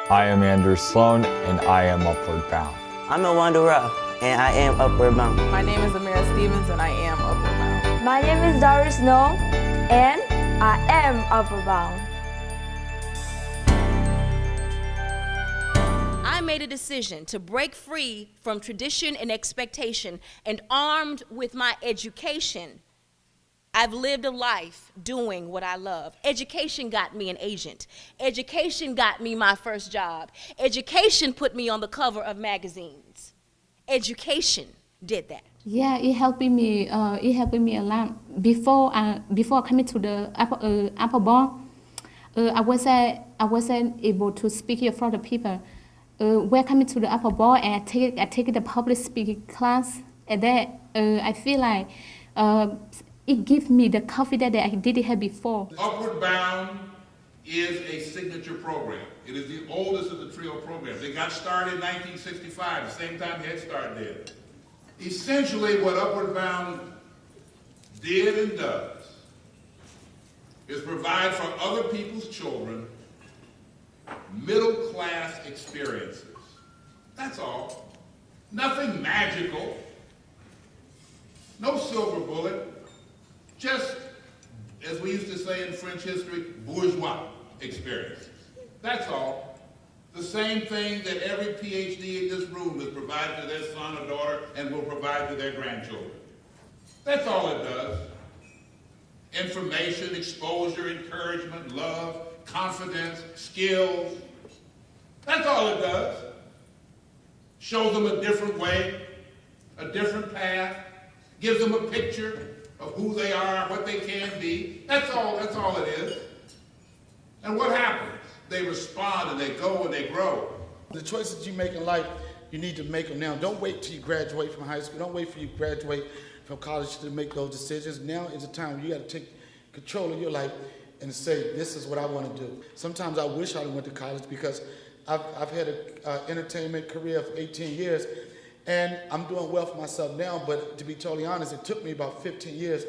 I am Andrew Sloan, and I am Upward Bound. I'm a wanderer, and I am upward bound. My name is Amira Stevens, and I am upward bound. My name is Doris Snow, and I am upward bound. I made a decision to break free from tradition and expectation, and armed with my education, I've lived a life doing what I love. Education got me an agent. Education got me my first job. Education put me on the cover of magazines. Education did that. Yeah, it helped me. It helped me a lot. Before coming to the upper bar, I wasn't able to speak in front of people. When coming to the upper bar, and I take the public speaking class, and that I feel like it gives me the confidence that I didn't have before. Upward Bound is a signature program. It is the oldest of the trio programs. It got started in 1965, the same time Head Start did. Essentially, what Upward Bound did and does is provide for other people's children middle-class experiences. That's all. Nothing magical. No silver bullet. Just, as we used to say in French history, bourgeois experiences. That's all. The same thing that every PhD in this room has provided to their son or daughter and will provide to their grandchildren. That's all it does. Information, exposure, encouragement, love, confidence, skills. That's all it does. Shows them a different way, a different path, gives them a picture of who they are, what they can be. That's all it is. And what happens? They respond and they go and they grow. The choices you make in life, you need to make them now. Don't wait till you graduate from high school. Don't wait for you to graduate from college to make those decisions. Now is the time you got to take control of your life and say, this is what I want to do. Sometimes I wish I went to college because I've had an entertainment career for 18 years, and I'm doing well for myself now, but to be totally honest, it took me about 15 years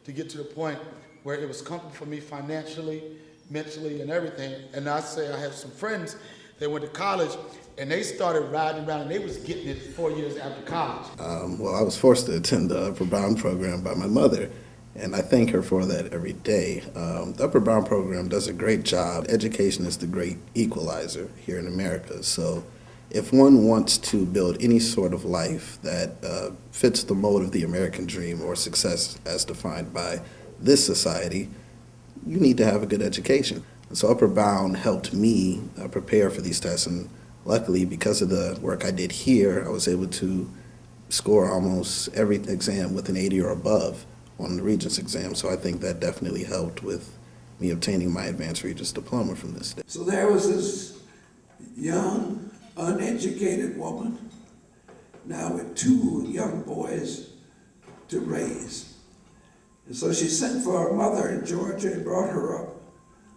to get to the point where it was comfortable for me financially, mentally, and everything. And I say I have some friends that went to college, and they started riding around, and they was getting it 4 years after college. Well, I was forced to attend the Upper Bound program by my mother, and I thank her for that every day. The Upper Bound program does a great job. Education is the great equalizer here in America. So if one wants to build any sort of life that fits the mold of the American dream or success as defined by this society, you need to have a good education. And so Upper Bound helped me prepare for these tests, and luckily, because of the work I did here, I was able to score almost every exam with an 80 or above on the Regents exam. So I think that definitely helped with me obtaining my advanced Regents diploma from this day. So there was this young, uneducated woman, now with two young boys to raise. And so she sent for her mother in Georgia and brought her up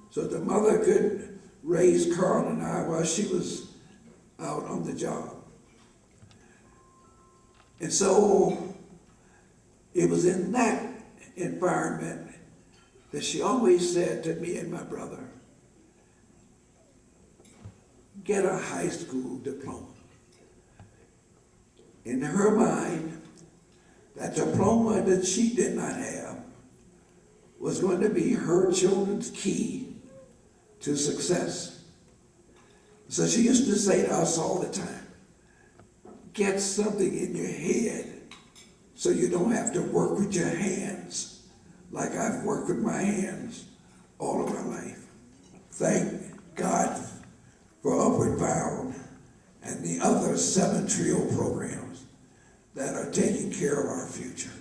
so the mother could raise Carl and I while she was out on the job. And so it was in that environment that she always said to me and my brother, get a high school diploma. In her mind, that diploma that she did not have was going to be her children's key to success. So she used to say to us all the time, get something in your head so you don't have to work with your hands like I've worked with my hands all of my life. Thank God for Upward Bound and the other 7 trio programs that are taking care of our future.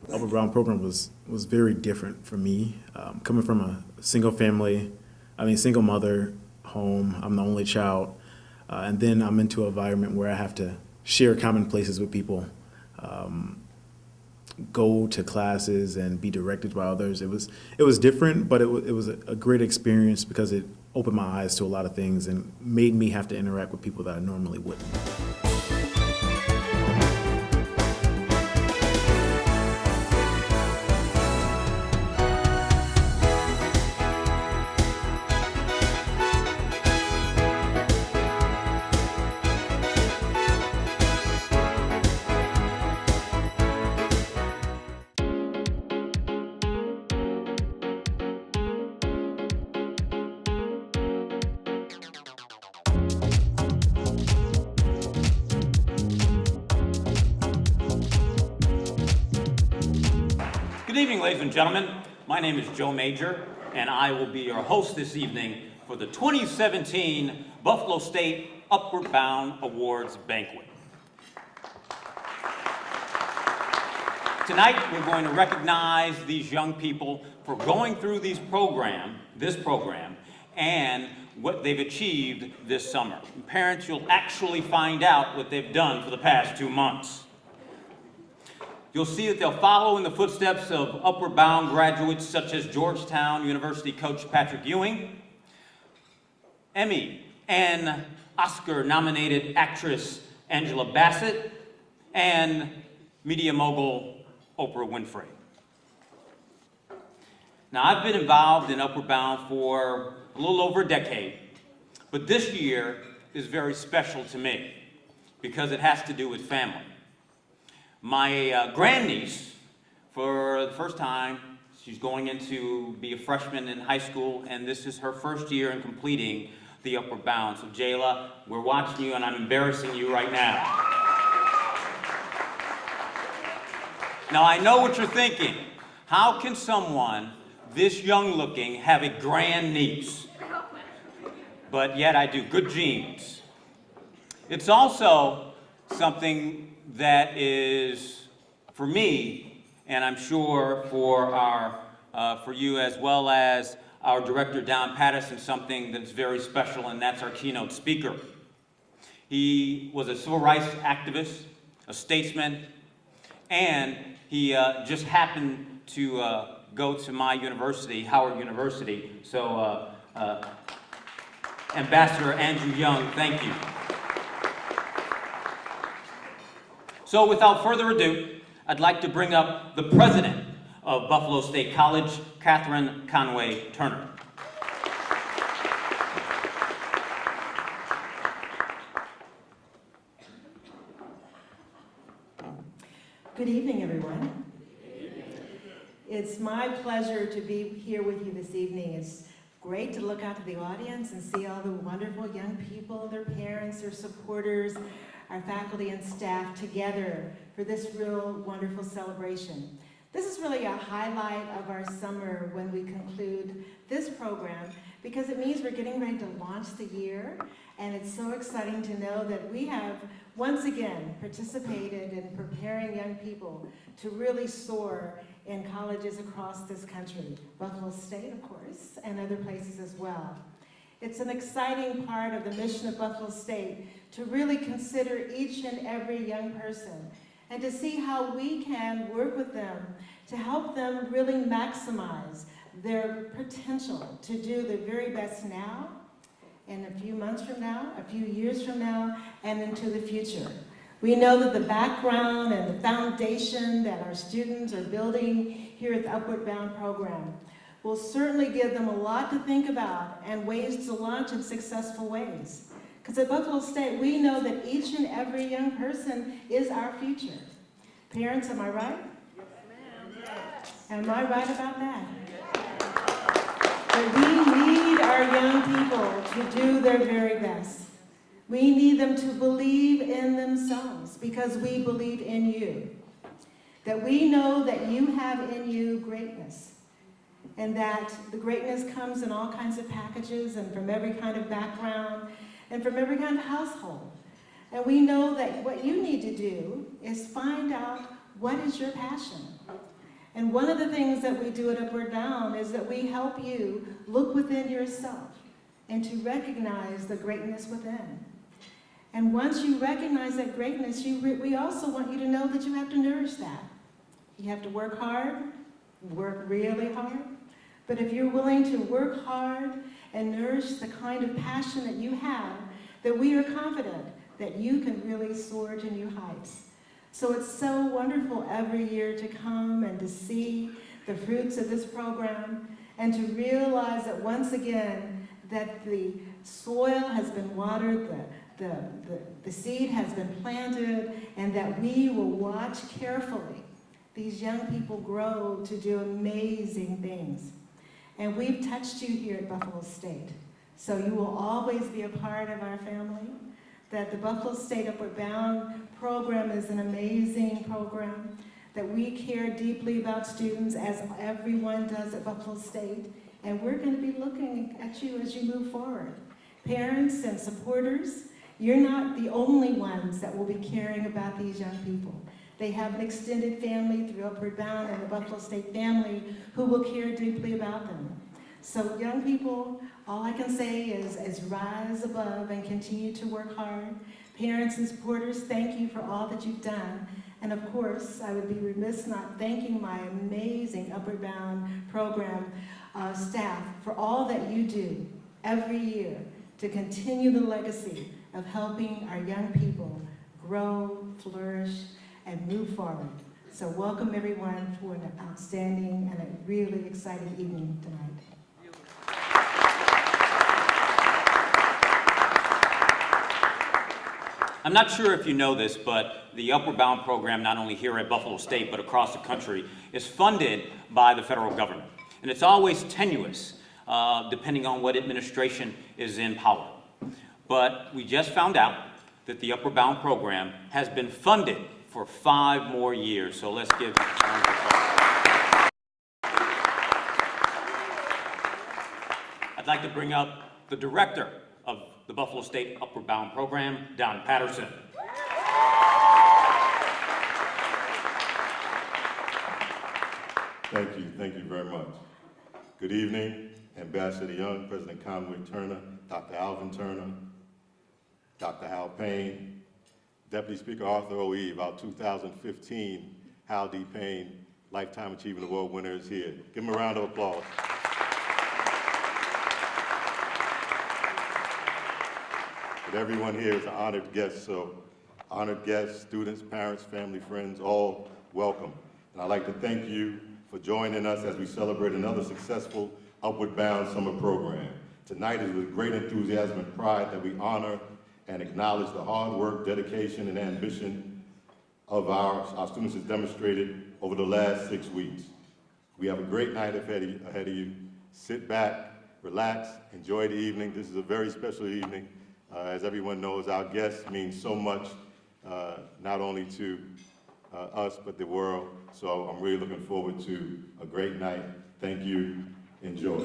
The Upward Bound program was very different for me. Coming from a single mother home, I'm the only child, and then I'm into an environment where I have to share common places with people, go to classes and be directed by others. It was different, but it was a great experience because it opened my eyes to a lot of things and made me have to interact with people that I normally wouldn't. Good evening, ladies and gentlemen. My name is Joe Major, and I will be your host this evening for the 2017 Buffalo State Upward Bound Awards Banquet. Tonight, we're going to recognize these young people for going through this program, and what they've achieved this summer. And parents, you'll actually find out what they've done for the past 2 months. You'll see that they'll follow in the footsteps of Upward Bound graduates such as Georgetown University coach Patrick Ewing, Emmy and Oscar-nominated actress Angela Bassett, and media mogul Oprah Winfrey. Now, I've been involved in Upward Bound for a little over a decade, but this year is very special to me because it has to do with family. My grandniece, for the first time, she's going into be a freshman in high school, and this is her first year in completing the Upward Bound. So Jayla, we're watching you, and I'm embarrassing you right now. Now, I know what you're thinking. How can someone this young looking have a grandniece? But yet I do. Good genes. It's also something that is, for me, and I'm sure for you as well as our director, Don Patterson, something that's very special, and that's our keynote speaker. He was a civil rights activist, a statesman, and he just happened to go to my university, Howard University. So, Ambassador Andrew Young, thank you. So without further ado, I'd like to bring up the president of Buffalo State College, Catherine Conway Turner. Good evening, everyone. It's my pleasure to be here with you this evening. It's great to look out to the audience and see all the wonderful young people, their parents, their supporters, our faculty and staff together for this real wonderful celebration. This is really a highlight of our summer when we conclude this program because it means we're getting ready to launch the year, and it's so exciting to know that we have once again participated in preparing young people to really soar in colleges across this country, Buffalo State, of course, and other places as well. It's an exciting part of the mission of Buffalo State to really consider each and every young person and to see how we can work with them to help them really maximize their potential to do their very best now, and a few months from now, a few years from now, and into the future. We know that the background and the foundation that our students are building here at the Upward Bound program will certainly give them a lot to think about and ways to launch in successful ways. Because at Buffalo State, we know that each and every young person is our future. Parents, am I right? Yes, ma'am. Am I right about that? That we need our young people to do their very best. We need them to believe in themselves because we believe in you. That we know that you have in you greatness, and that the greatness comes in all kinds of packages and from every kind of background and from every kind of household. And we know that what you need to do is find out what is your passion. And one of the things that we do at Upward Bound is that we help you look within yourself and to recognize the greatness within. And once you recognize that greatness, we also want you to know that you have to nourish that. You have to work hard, work really hard. But if you're willing to work hard and nourish the kind of passion that you have, that we are confident that you can really soar to new heights. So it's so wonderful every year to come and to see the fruits of this program and to realize that once again that the soil has been watered, the seed has been planted, and that we will watch carefully these young people grow to do amazing things. And we've touched you here at Buffalo State. So you will always be a part of our family. That the Buffalo State Upward Bound program is an amazing program that we care deeply about students, as everyone does at Buffalo State, and we're going to be looking at you as you move forward. Parents and supporters, you're not the only ones that will be caring about these young people. They have an extended family through Upward Bound and the Buffalo State family who will care deeply about them. So young people, all I can say is rise above and continue to work hard. Parents and supporters, thank you for all that you've done. And of course, I would be remiss not thanking my amazing Upward Bound program staff for all that you do every year to continue the legacy of helping our young people grow, flourish, and move forward. So welcome everyone for an outstanding and a really exciting evening tonight. I'm not sure if you know this, but the Upward Bound program, not only here at Buffalo State, but across the country, is funded by the federal government. And it's always tenuous, depending on what administration is in power. But we just found out that the Upward Bound program has been funded for 5 more years. So let's give a round of applause. I'd like to bring up the director of the Buffalo State Upward Bound program, Don Patterson. Thank you very much. Good evening, Ambassador Young, President Conway Turner, Dr. Alvin Turner, Dr. Hal Payne, Deputy Speaker Arthur O. Eve, our 2015 Hal D. Payne Lifetime Achievement Award winner is here. Give him a round of applause. But everyone here is an honored guest, so honored guests, students, parents, family, friends, all welcome. And I'd like to thank you for joining us as we celebrate another successful Upward Bound summer program. Tonight is with great enthusiasm and pride that we honor and acknowledge the hard work, dedication, and ambition of our students has demonstrated over the last 6 weeks. We have a great night ahead of you. Sit back, relax, enjoy the evening. This is a very special evening. As everyone knows, our guests mean so much, not only to us, but the world. So I'm really looking forward to a great night. Thank you. Enjoy.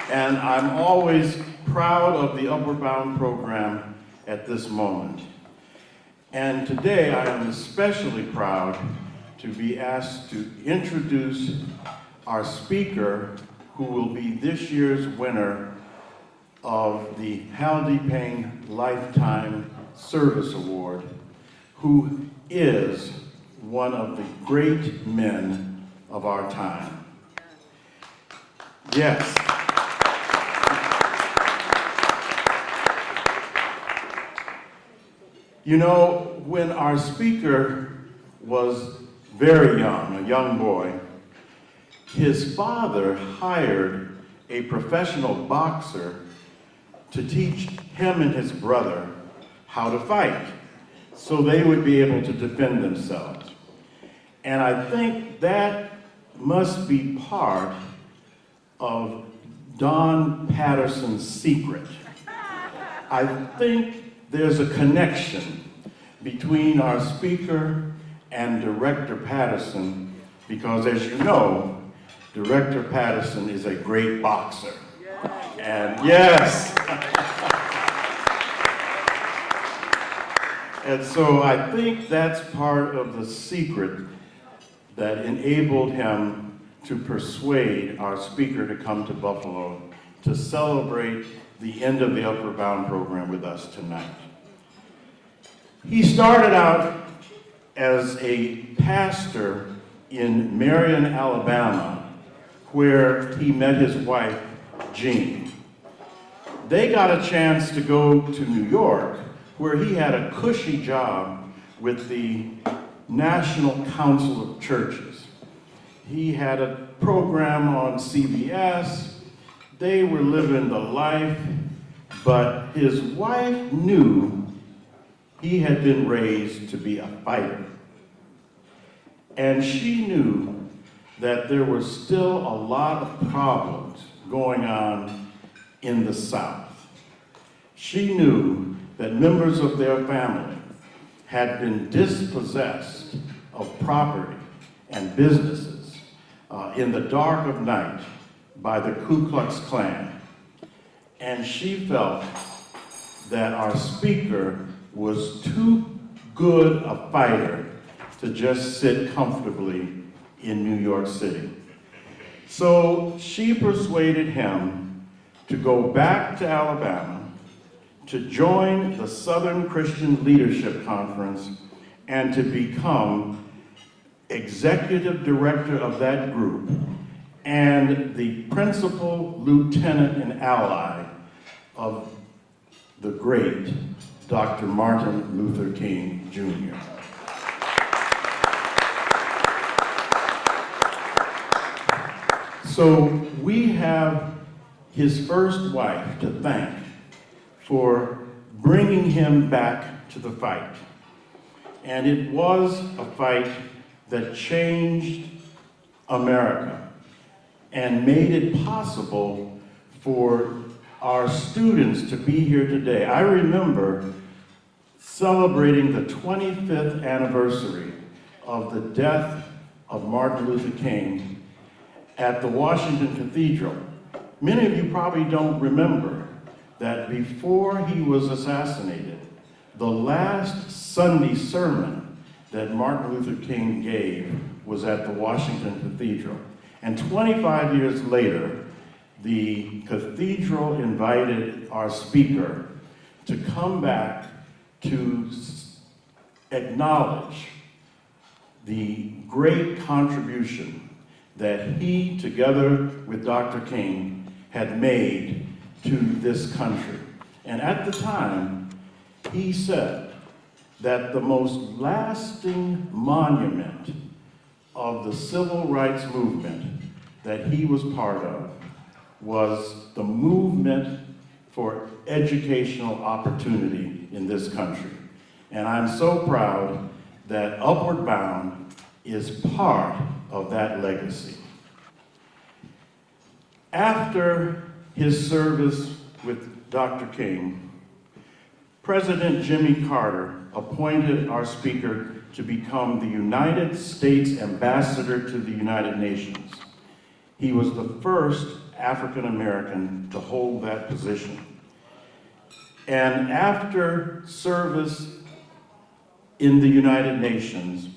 And I'm always proud of the Upward Bound program at this moment. And today I am especially proud to be asked to introduce our speaker, who will be this year's winner of the Hal D. Payne Lifetime Service Award, who is one of the great men of our time. Yes. You know, when our speaker was very young, a young boy, his father hired a professional boxer to teach him and his brother how to fight so they would be able to defend themselves. And I think that must be part of Don Patterson's secret. I think there's a connection between our speaker and Director Patterson, because as you know, Director Patterson is a great boxer. And yes. And so I think that's part of the secret that enabled him to persuade our speaker to come to Buffalo to celebrate the end of the Upward Bound program with us tonight. He started out as a pastor in Marion, Alabama, where he met his wife, Jean. They got a chance to go to New York, where he had a cushy job with the National Council of Churches. He had a program on CBS. They were living the life, but his wife knew he had been raised to be a fighter. And she knew that there were still a lot of problems going on in the South. She knew that members of their family had been dispossessed of property and businesses in the dark of night by the Ku Klux Klan. And she felt that our speaker was too good a fighter to just sit comfortably in New York City. So she persuaded him to go back to Alabama, to join the Southern Christian Leadership Conference, and to become executive director of that group and the principal lieutenant and ally of the great Dr. Martin Luther King, Jr. So we have his first wife to thank for bringing him back to the fight. And it was a fight that changed America and made it possible for our students to be here today. I remember celebrating the 25th anniversary of the death of Martin Luther King at the Washington Cathedral. Many of you probably don't remember that before he was assassinated, the last Sunday sermon that Martin Luther King gave was at the Washington Cathedral. And 25 years later, the cathedral invited our speaker to come back to acknowledge the great contribution that he, together with Dr. King, had made to this country. And at the time, he said that the most lasting monument of the civil rights movement that he was part of was the movement for educational opportunity in this country. And I'm so proud that Upward Bound is part of that legacy. After his service with Dr. King, President Jimmy Carter appointed our speaker to become the United States Ambassador to the United Nations. He was the first African American to hold that position. And after service in the United Nations,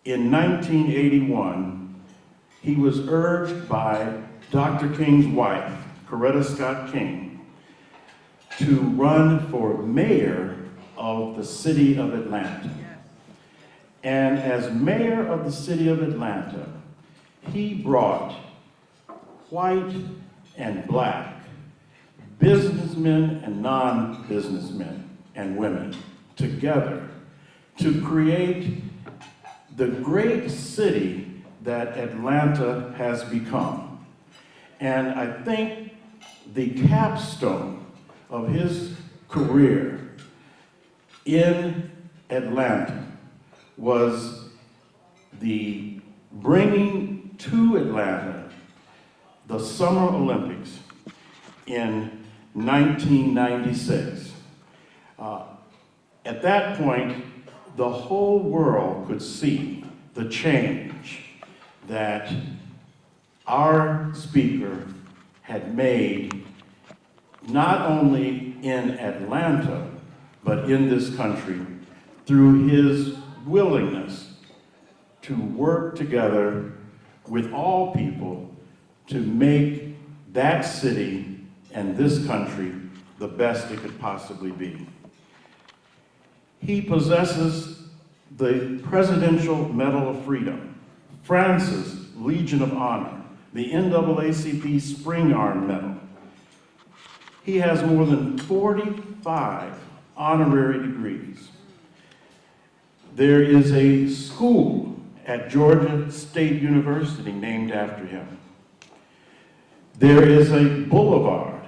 in 1981, he was urged by Dr. King's wife, Coretta Scott King, to run for mayor of the city of Atlanta. And as mayor of the city of Atlanta, he brought white and black, businessmen and non-businessmen and women together to create the great city that Atlanta has become. And I think the capstone of his career in Atlanta was the bringing to Atlanta the Summer Olympics in 1996. At that point, the whole world could see the change that our speaker had made, not only in Atlanta, but in this country, through his willingness to work together with all people to make that city and this country the best it could possibly be. He possesses the Presidential Medal of Freedom, France's Legion of Honor, the NAACP Spring Arm Medal. He has more than 45 honorary degrees. There is a school at Georgia State University named after him. There is a boulevard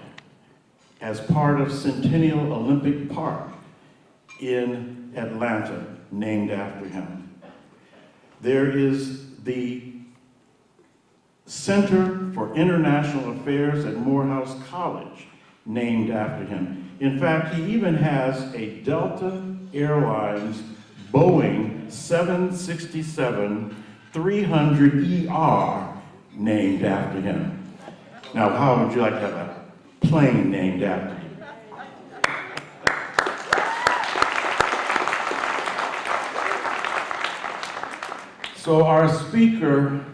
as part of Centennial Olympic Park in Atlanta named after him. There is the Center for International Affairs at Morehouse College named after him. In fact, he even has a Delta Airlines Boeing 767-300ER named after him. Now, how would you like to have a plane named after you? So our speaker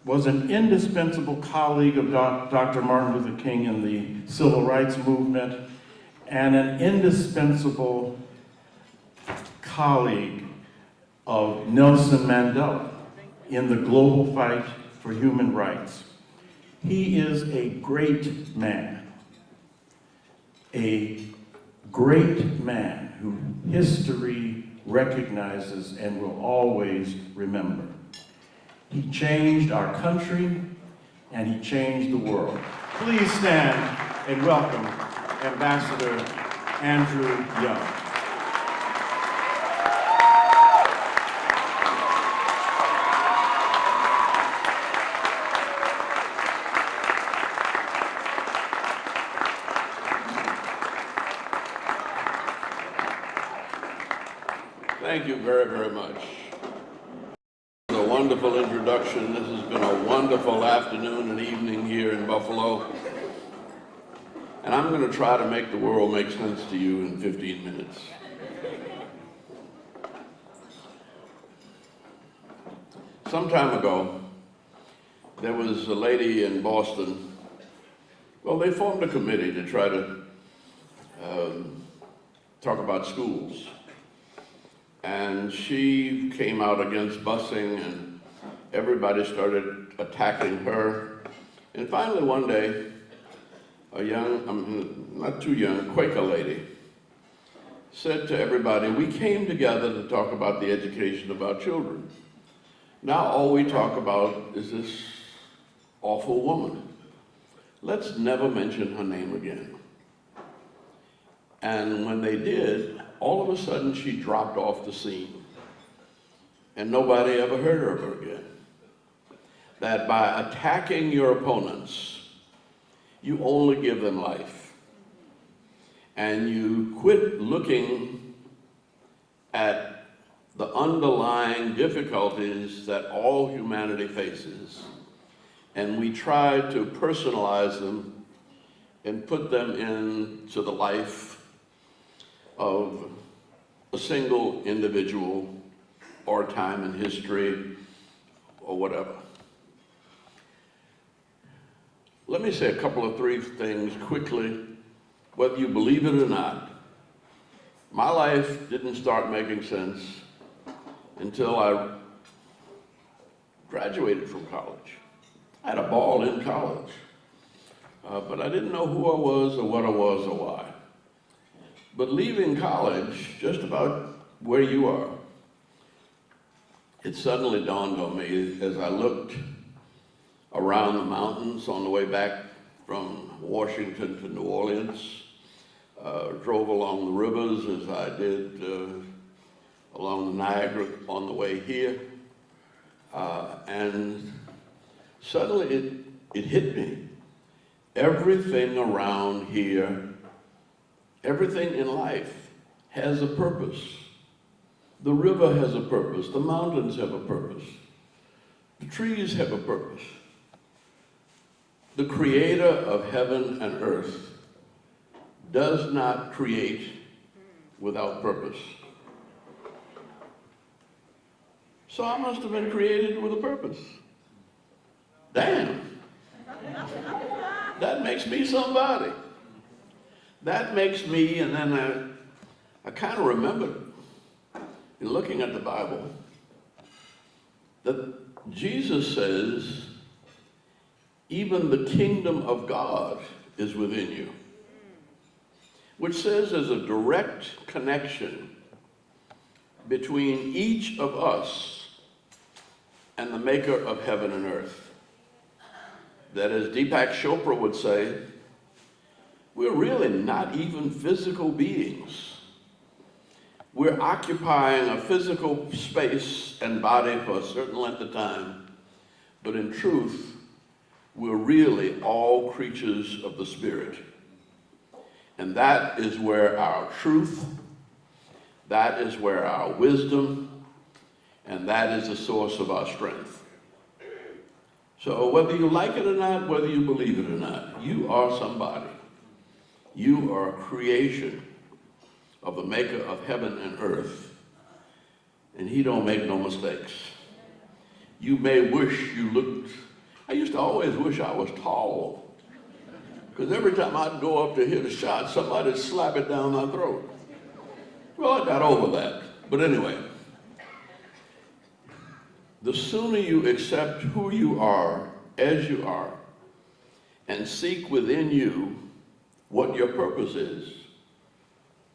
was an indispensable colleague of Dr. Martin Luther King in the Civil Rights Movement, and an indispensable colleague of Nelson Mandela in the global fight for human rights. He is a great man who history recognizes and will always remember. He changed our country, and he changed the world. Please stand and welcome Ambassador Andrew Young. Thank you very, very much. It was a wonderful introduction. This has been a wonderful afternoon and evening here in Buffalo. And I'm going to try to make the world make sense to you in 15 minutes. Some time ago, there was a lady in Boston. Well, they formed a committee to try to talk about schools. And she came out against busing, and everybody started attacking her. And finally one day, a young, not too young, Quaker lady said to everybody, we came together to talk about the education of our children. Now all we talk about is this awful woman. Let's never mention her name again. And when they did, all of a sudden she dropped off the scene. And nobody ever heard of her again. That by attacking your opponents, you only give them life. And you quit looking at the underlying difficulties that all humanity faces. And we try to personalize them and put them into the life of a single individual or time in history or whatever. Let me say a couple of three things quickly, whether you believe it or not. My life didn't start making sense until I graduated from college. I had a ball in college, but I didn't know who I was or what I was or why. But leaving college, just about where you are, it suddenly dawned on me as I looked around the mountains on the way back from Washington to New Orleans, drove along the rivers as I did along the Niagara on the way here, and suddenly it hit me. Everything around here, everything in life has a purpose. The river has a purpose. The mountains have a purpose. The trees have a purpose. The creator of heaven and earth does not create without purpose. So I must have been created with a purpose. Damn. That makes me somebody. That makes me, and then I kind of remembered in looking at the Bible that Jesus says, even the kingdom of God is within you, which says there's a direct connection between each of us and the maker of heaven and earth. That, as Deepak Chopra would say, we're really not even physical beings. We're occupying a physical space and body for a certain length of time, but in truth, we're really all creatures of the Spirit. And that is where our truth, that is where our wisdom, and that is the source of our strength. So whether you like it or not, whether you believe it or not, you are somebody. You are a creation of the maker of heaven and earth, and he don't make no mistakes. You may wish you looked, I used to always wish I was tall, because every time I'd go up to hit a shot, somebody'd slap it down my throat. Well, I got over that. But anyway, the sooner you accept who you are as you are and seek within you what your purpose is,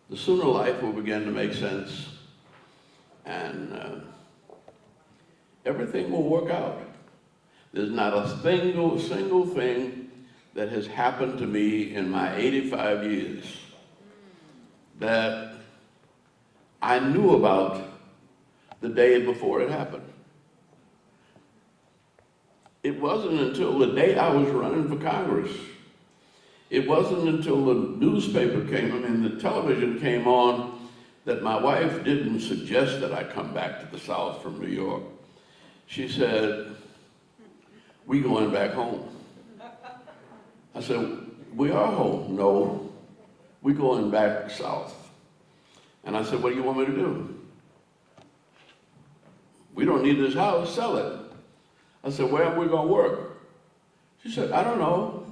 the sooner life will begin to make sense and everything will work out. There's not a single thing that has happened to me in my 85 years that I knew about the day before it happened. It wasn't until the day I was running for Congress. It wasn't until the newspaper the television came on that my wife didn't suggest that I come back to the South from New York. She said, "We going back home." I said, "We are home." "No, we going back south." And I said, "What do you want me to do?" "We don't need this house, sell it." I said, "Where are we going to work?" She said, "I don't know.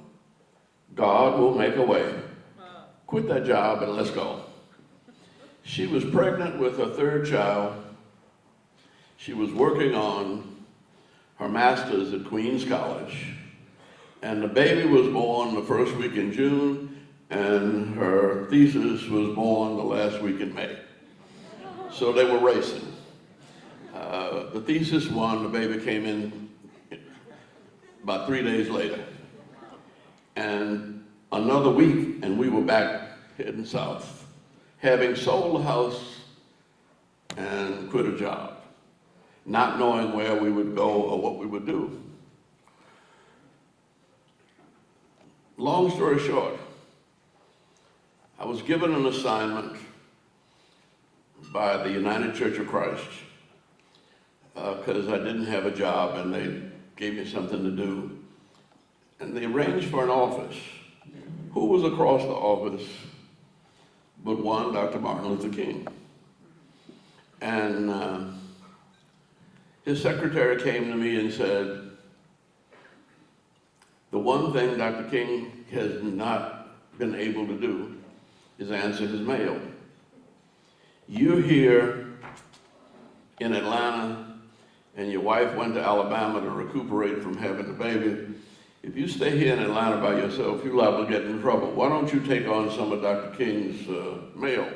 God will make a way. Quit that job and let's go." She was pregnant with her third child. She was working on her master's at Queens College. And the baby was born the first week in June, and her thesis was born the last week in May. So they were racing. The thesis won, the baby came in about 3 days later. And another week, and we were back heading south, having sold the house and quit a job, not knowing where we would go or what we would do. Long story short, I was given an assignment by the United Church of Christ because I didn't have a job and they gave me something to do. And they arranged for an office. Who was across the office but one, Dr. Martin Luther King? And his secretary came to me and said, "The one thing Dr. King has not been able to do is answer his mail. You're here in Atlanta and your wife went to Alabama to recuperate from having a baby. If you stay here in Atlanta by yourself, you're liable to get in trouble. Why don't you take on some of Dr. King's mail?"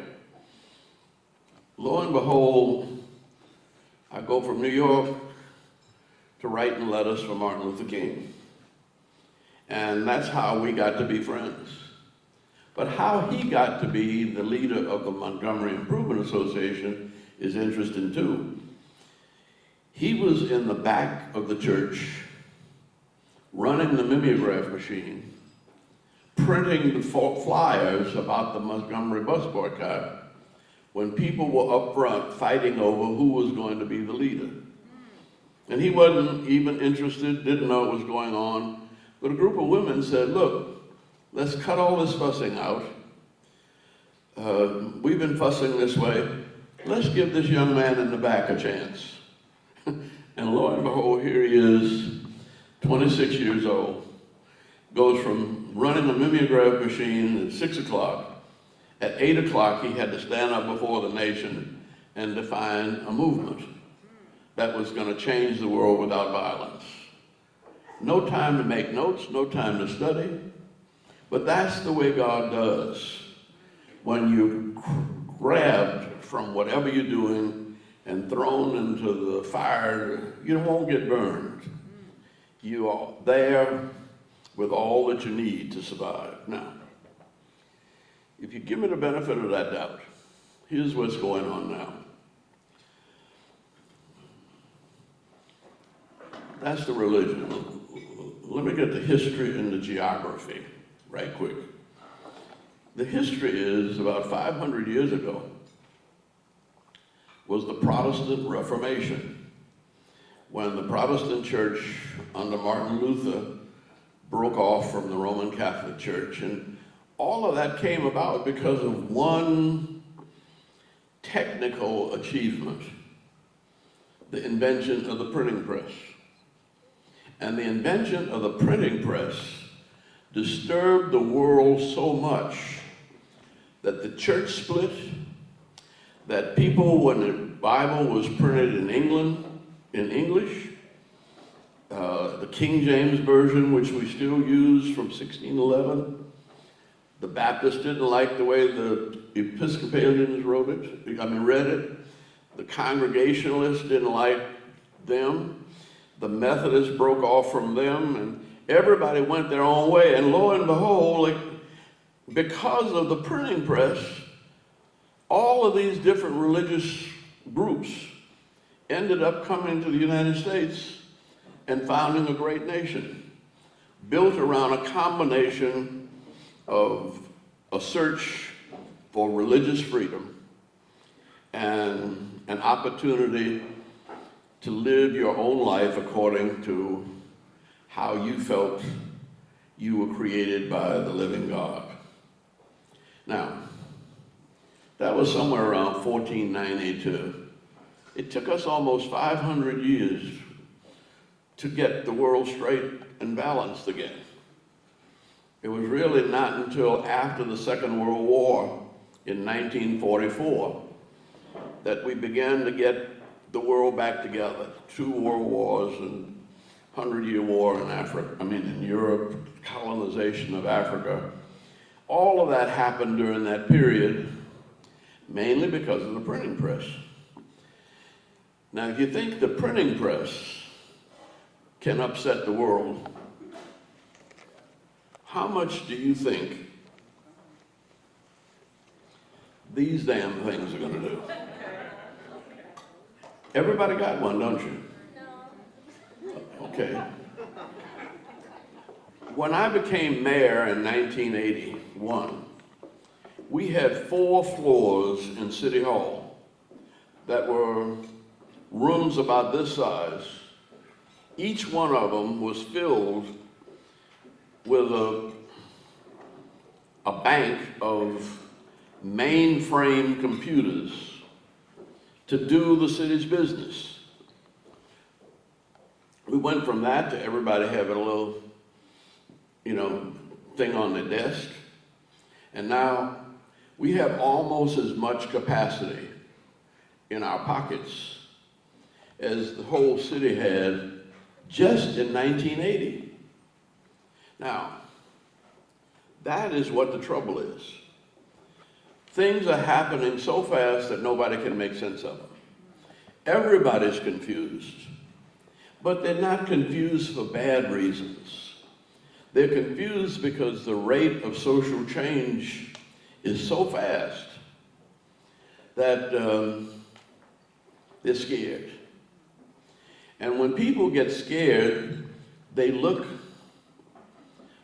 Lo and behold, I go from New York to writing letters for Martin Luther King. And that's how we got to be friends. But how he got to be the leader of the Montgomery Improvement Association is interesting too. He was in the back of the church, running the mimeograph machine, printing the flyers about the Montgomery bus boycott when people were up front fighting over who was going to be the leader. And he wasn't even interested, didn't know what was going on. But a group of women said, "Look, let's cut all this fussing out. We've been fussing this way. Let's give this young man in the back a chance." And lo and behold, here he is, 26 years old, goes from running a mimeograph machine at 6 o'clock. At 8 o'clock, he had to stand up before the nation and define a movement that was going to change the world without violence. No time to make notes, no time to study. But that's the way God does. When you're grabbed from whatever you're doing and thrown into the fire, you won't get burned. You are there with all that you need to survive. Now, if you give me the benefit of that doubt, here's what's going on now. That's the religion. Let me get the history and the geography right quick. The history is about 500 years ago was the Protestant Reformation, when the Protestant church under Martin Luther broke off from the Roman Catholic Church. And all of that came about because of one technical achievement, the invention of the printing press. And the invention of the printing press disturbed the world so much that the church split, that people, when the Bible was printed in England, in English, the King James Version, which we still use from 1611, the Baptists didn't like the way the Episcopalians read it. The Congregationalists didn't like them. The Methodists broke off from them, and everybody went their own way. And lo and behold, because of the printing press, all of these different religious groups ended up coming to the United States and founding a great nation, built around a combination of a search for religious freedom and an opportunity to live your own life according to how you felt you were created by the living God. Now, that was somewhere around 1492. It took us almost 500 years to get the world straight and balanced again. It was really not until after the Second World War in 1944 that we began to get the world back together. 2 world wars and 100-year war in in Europe, colonization of Africa. All of that happened during that period, mainly because of the printing press. Now, if you think the printing press can upset the world, how much do you think these damn things are going to do? Everybody got one, don't you? No. Okay. When I became mayor in 1981, we had 4 floors in City Hall that were rooms about this size. Each one of them was filled with a bank of mainframe computers to do the city's business. We went from that to everybody having a little, thing on their desk. And now we have almost as much capacity in our pockets as the whole city had just in 1980. Now, that is what the trouble is. Things are happening so fast that nobody can make sense of them. Everybody's confused, but they're not confused for bad reasons. They're confused because the rate of social change is so fast that they're scared. And when people get scared, they look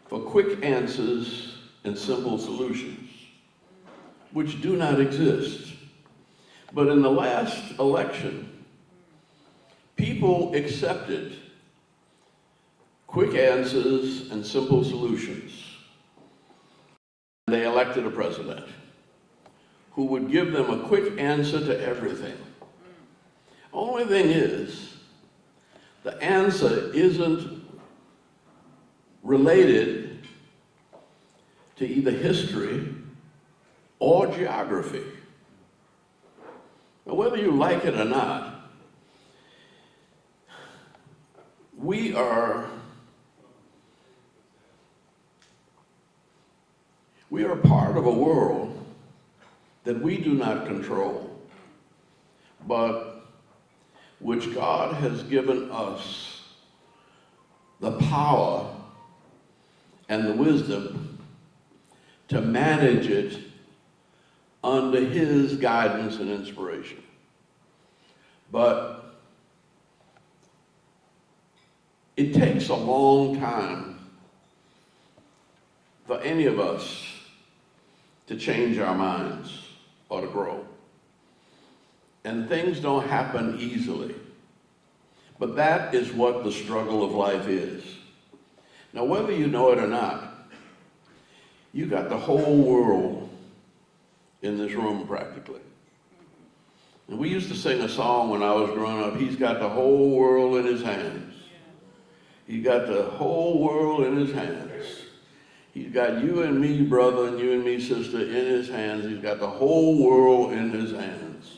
for quick answers and simple solutions, which do not exist. But in the last election, people accepted quick answers and simple solutions. They elected a president who would give them a quick answer to everything. Only thing is, the answer isn't related to either history or geography. Now, whether you like it or not, we are part of a world that we do not control, but which God has given us the power and the wisdom to manage it under His guidance and inspiration. But it takes a long time for any of us to change our minds or to grow. And things don't happen easily. But that is what the struggle of life is. Now, whether you know it or not, you got the whole world in this room practically. And we used to sing a song when I was growing up, he's got the whole world in his hands. He got the whole world in his hands. He's got you and me, brother, and you and me, sister, in his hands. He's got the whole world in his hands.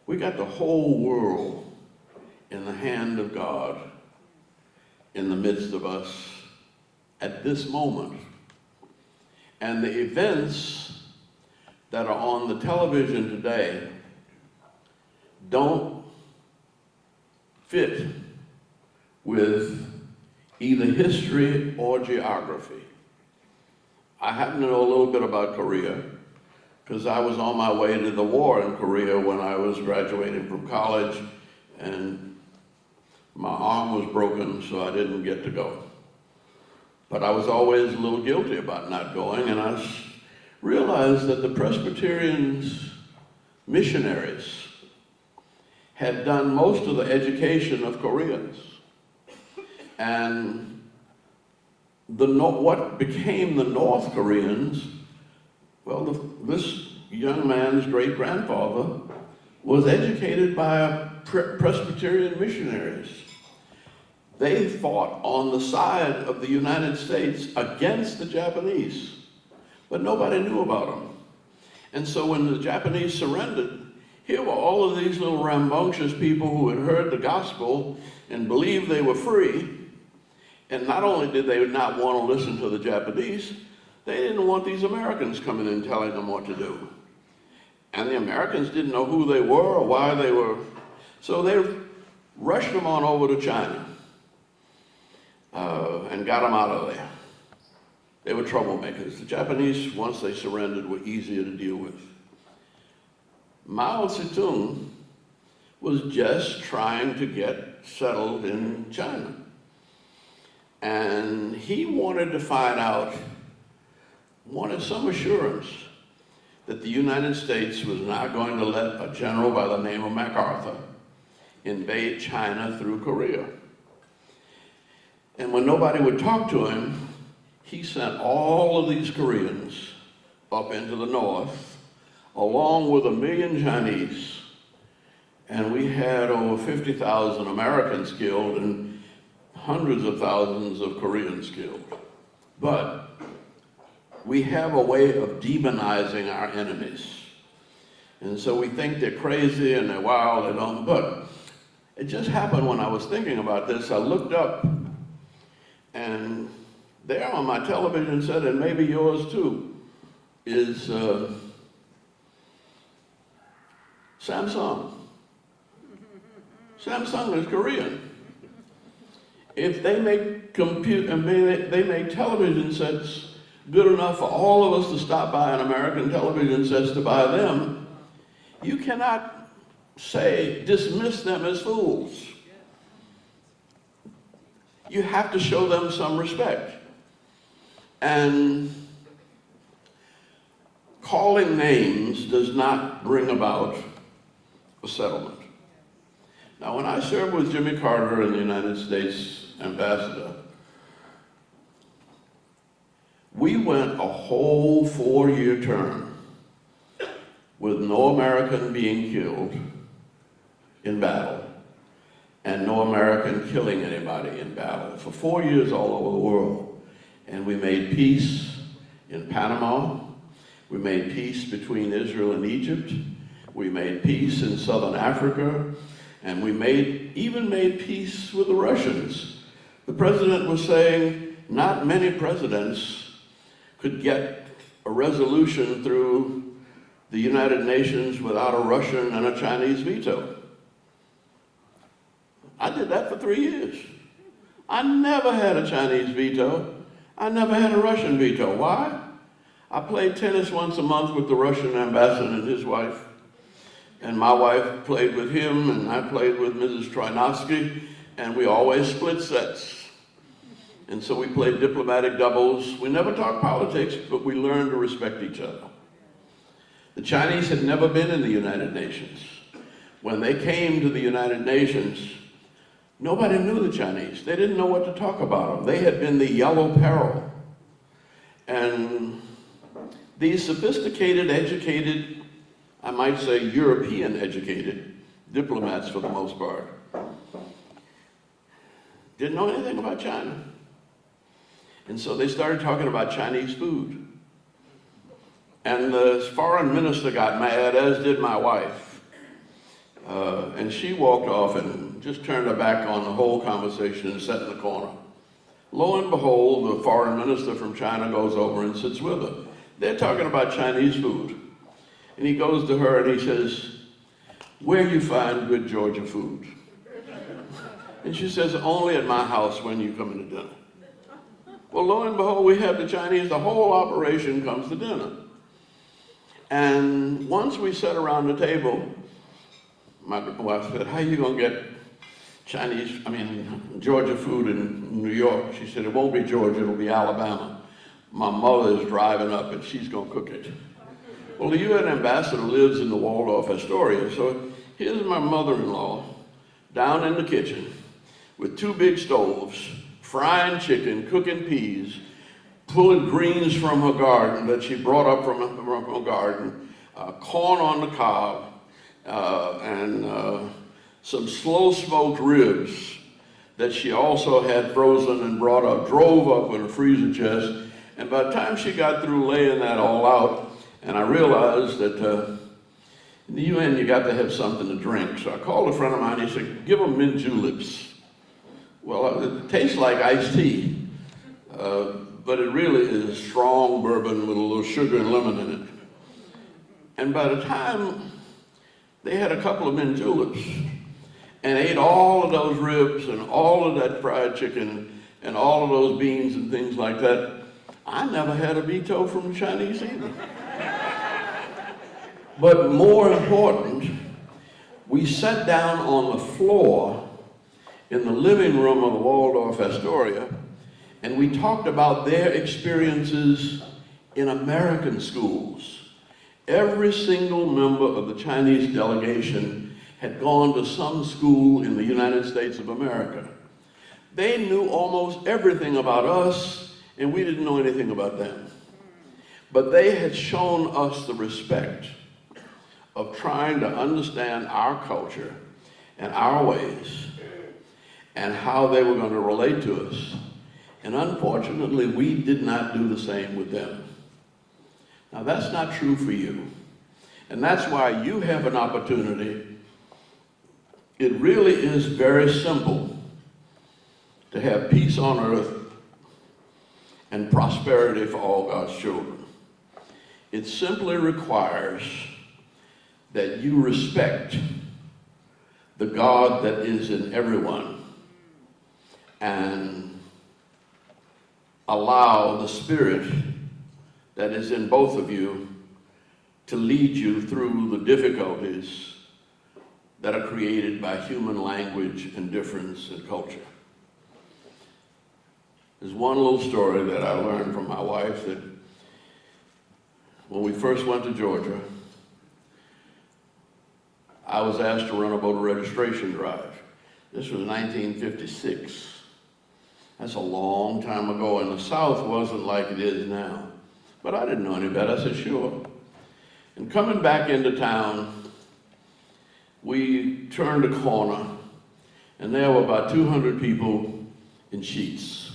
We got the whole world in the hand of God in the midst of us at this moment. And the events that are on the television today don't fit with either history or geography. I happen to know a little bit about Korea because I was on my way to the war in Korea when I was graduating from college, and my arm was broken, so I didn't get to go. But I was always a little guilty about not going, and I realized that the Presbyterians missionaries had done most of the education of Koreans. And what became the North Koreans, well, this young man's great-grandfather was educated by Presbyterian missionaries. They fought on the side of the United States against the Japanese, but nobody knew about them. And so when the Japanese surrendered, here were all of these little rambunctious people who had heard the gospel and believed they were free. And not only did they not want to listen to the Japanese, they didn't want these Americans coming in telling them what to do. And the Americans didn't know who they were or why they were. So they rushed them on over to China and got them out of there. They were troublemakers. The Japanese, once they surrendered, were easier to deal with. Mao Zedong was just trying to get settled in China. And he wanted to find out, wanted some assurance that the United States was not going to let a general by the name of MacArthur invade China through Korea. And when nobody would talk to him, he sent all of these Koreans up into the north, along with 1 million Chinese. And we had over 50,000 Americans killed and hundreds of thousands of Koreans killed. But we have a way of demonizing our enemies. And so we think they're crazy and they're wild, they don't, but it just happened when I was thinking about this. I looked up, and there on my television set, and maybe yours too, is Samsung. Samsung is Korean. If they make they make television sets good enough for all of us to stop by an American television sets to buy them, you cannot dismiss them as fools. You have to show them some respect. And calling names does not bring about a settlement. Now, when I served with Jimmy Carter in the United States ambassador, we went a whole 4-year term with no American being killed in battle and no American killing anybody in battle for 4 years all over the world. And we made peace in Panama. We made peace between Israel and Egypt. We made peace in Southern Africa. And we even made peace with the Russians. The president was saying not many presidents could get a resolution through the United Nations without a Russian and a Chinese veto. I did that for 3 years. I never had a Chinese veto. I never had a Russian veto. Why? I played tennis once a month with the Russian ambassador and his wife. And my wife played with him, and I played with Mrs. Troinovsky, and we always split sets. And so we played diplomatic doubles. We never talked politics, but we learned to respect each other. The Chinese had never been in the United Nations. When they came to the United Nations, nobody knew the Chinese. They didn't know what to talk about them. They had been the yellow peril. And these sophisticated, educated, I might say European educated diplomats for the most part, didn't know anything about China. And so they started talking about Chinese food. And the foreign minister got mad, as did my wife. And she walked off and just turned her back on the whole conversation and sat in the corner. Lo and behold, the foreign minister from China goes over and sits with her. They're talking about Chinese food. And he goes to her and he says, "Where you find good Georgia food?" And she says, "Only at my house when you come into dinner." Well, lo and behold, we have the Chinese, the whole operation comes to dinner. And once we sat around the table, my wife said, "How are you gonna get Georgia food in New York?" She said, "It won't be Georgia, it'll be Alabama. My mother is driving up and she's gonna cook it." Well, the UN ambassador lives in the Waldorf Astoria, so here's my mother-in-law down in the kitchen with two big stoves, frying chicken, cooking peas, pulling greens from her garden that she brought up from her garden, corn on the cob, and some slow-smoked ribs that she also had frozen and brought up, drove up in a freezer chest. And by the time she got through laying that all out, and I realized that in the UN you got to have something to drink. So I called a friend of mine, he said, "Give them mint juleps." Well, it tastes like iced tea, but it really is strong bourbon with a little sugar and lemon in it. And by the time they had a couple of mint juleps and ate all of those ribs and all of that fried chicken and all of those beans and things like that, I never had a veto from the Chinese either. But more important, we sat down on the floor in the living room of the Waldorf Astoria, and we talked about their experiences in American schools. Every single member of the Chinese delegation had gone to some school in the United States of America. They knew almost everything about us, and we didn't know anything about them. But they had shown us the respect of trying to understand our culture and our ways and how they were going to relate to us. And unfortunately, we did not do the same with them. Now, that's not true for you. And that's why you have an opportunity. It really is very simple to have peace on earth and prosperity for all God's children. It simply requires that you respect the God that is in everyone and allow the Spirit that is in both of you to lead you through the difficulties that are created by human language and difference and culture. There's one little story that I learned from my wife that when we first went to Georgia, I was asked to run a voter registration drive. This was 1956. That's a long time ago, and the South wasn't like it is now. But I didn't know any better. I said, sure. And coming back into town, we turned a corner, and there were about 200 people in sheets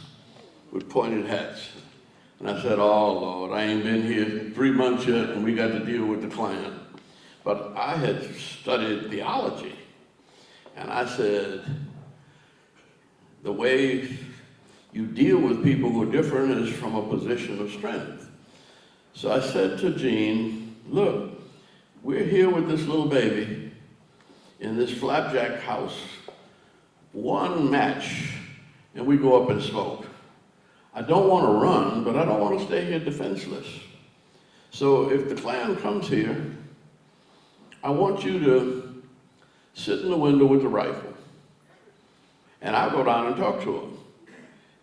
with pointed hats. And I said, oh, Lord, I ain't been here 3 months yet, and we got to deal with the Klan. But I had studied theology, and I said, the way you deal with people who are different is from a position of strength. So I said to Jean, look, we're here with this little baby in this flapjack house, one match, and we go up and smoke. I don't want to run, but I don't want to stay here defenseless. So if the Klan comes here, I want you to sit in the window with the rifle, and I'll go down and talk to them.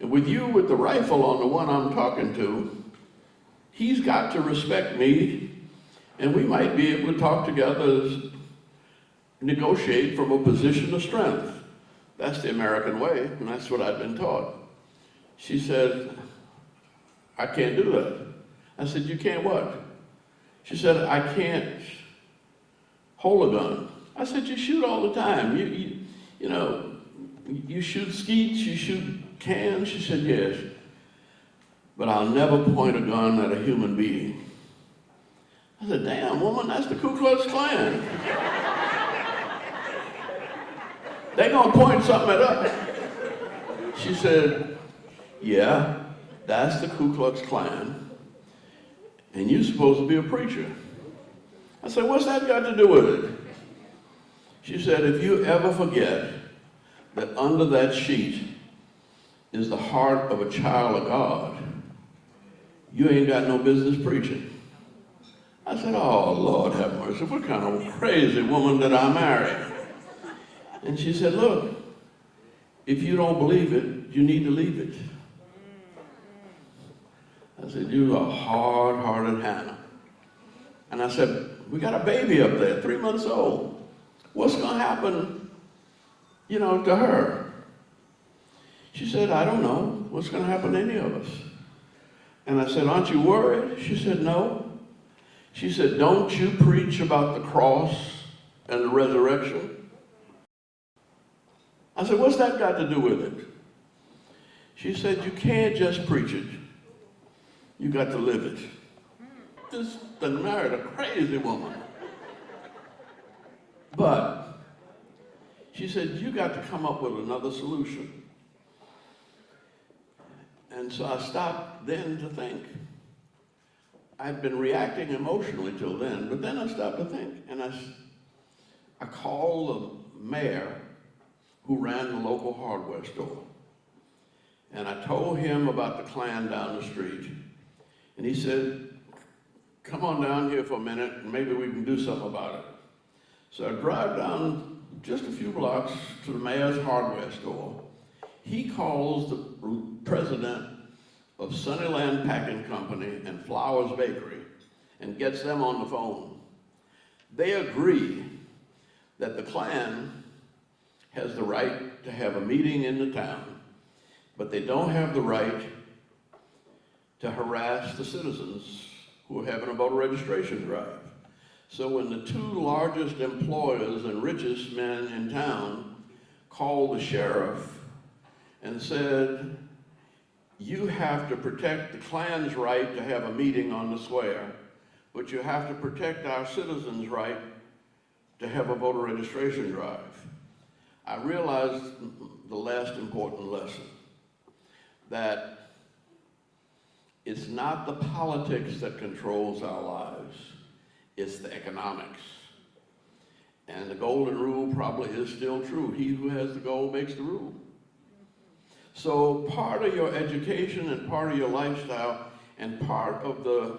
And with you with the rifle on the one I'm talking to, he's got to respect me, and we might be able to talk together, negotiate from a position of strength. That's the American way, and that's what I've been taught. She said, I can't do that. I said, you can't what? She said, I can't hold a gun. I said, you shoot all the time. You know, you shoot skeets, you shoot cans. She said, yes, but I'll never point a gun at a human being. I said, damn, woman, that's the Ku Klux Klan. They gonna point something at us. She said, yeah, that's the Ku Klux Klan, and you're supposed to be a preacher. I said, what's that got to do with it? She said, if you ever forget that under that sheet is the heart of a child of God, you ain't got no business preaching. I said, oh, Lord have mercy, what kind of crazy woman did I marry? And she said, look, if you don't believe it, you need to leave it. I said, you are hard-hearted Hannah. And I said, we got a baby up there, 3 months old. What's gonna happen, you know, to her? She said, I don't know what's gonna happen to any of us. And I said, aren't you worried? She said, no. She said, don't you preach about the cross and the resurrection? I said, what's that got to do with it? She said, you can't just preach it. You got to live it. This done married a crazy woman. But she said, you got to come up with another solution. And so I stopped then to think. I'd been reacting emotionally till then, but then I stopped to think. And I called the mayor who ran the local hardware store. And I told him about the Klan down the street. And he said, come on down here for a minute and maybe we can do something about it. So I drive down just a few blocks to the mayor's hardware store. He calls the president of Sunnyland Packing Company and Flowers Bakery and gets them on the phone. They agree that the Klan has the right to have a meeting in the town, but they don't have the right to harass the citizens who are having a voter registration drive. So when the two largest employers and richest men in town called the sheriff and said, you have to protect the Klan's right to have a meeting on the square, but you have to protect our citizens' right to have a voter registration drive. I realized the last important lesson, that it's not the politics that controls our lives, it's the economics. And the golden rule probably is still true. He who has the gold makes the rule. So part of your education and part of your lifestyle and part of the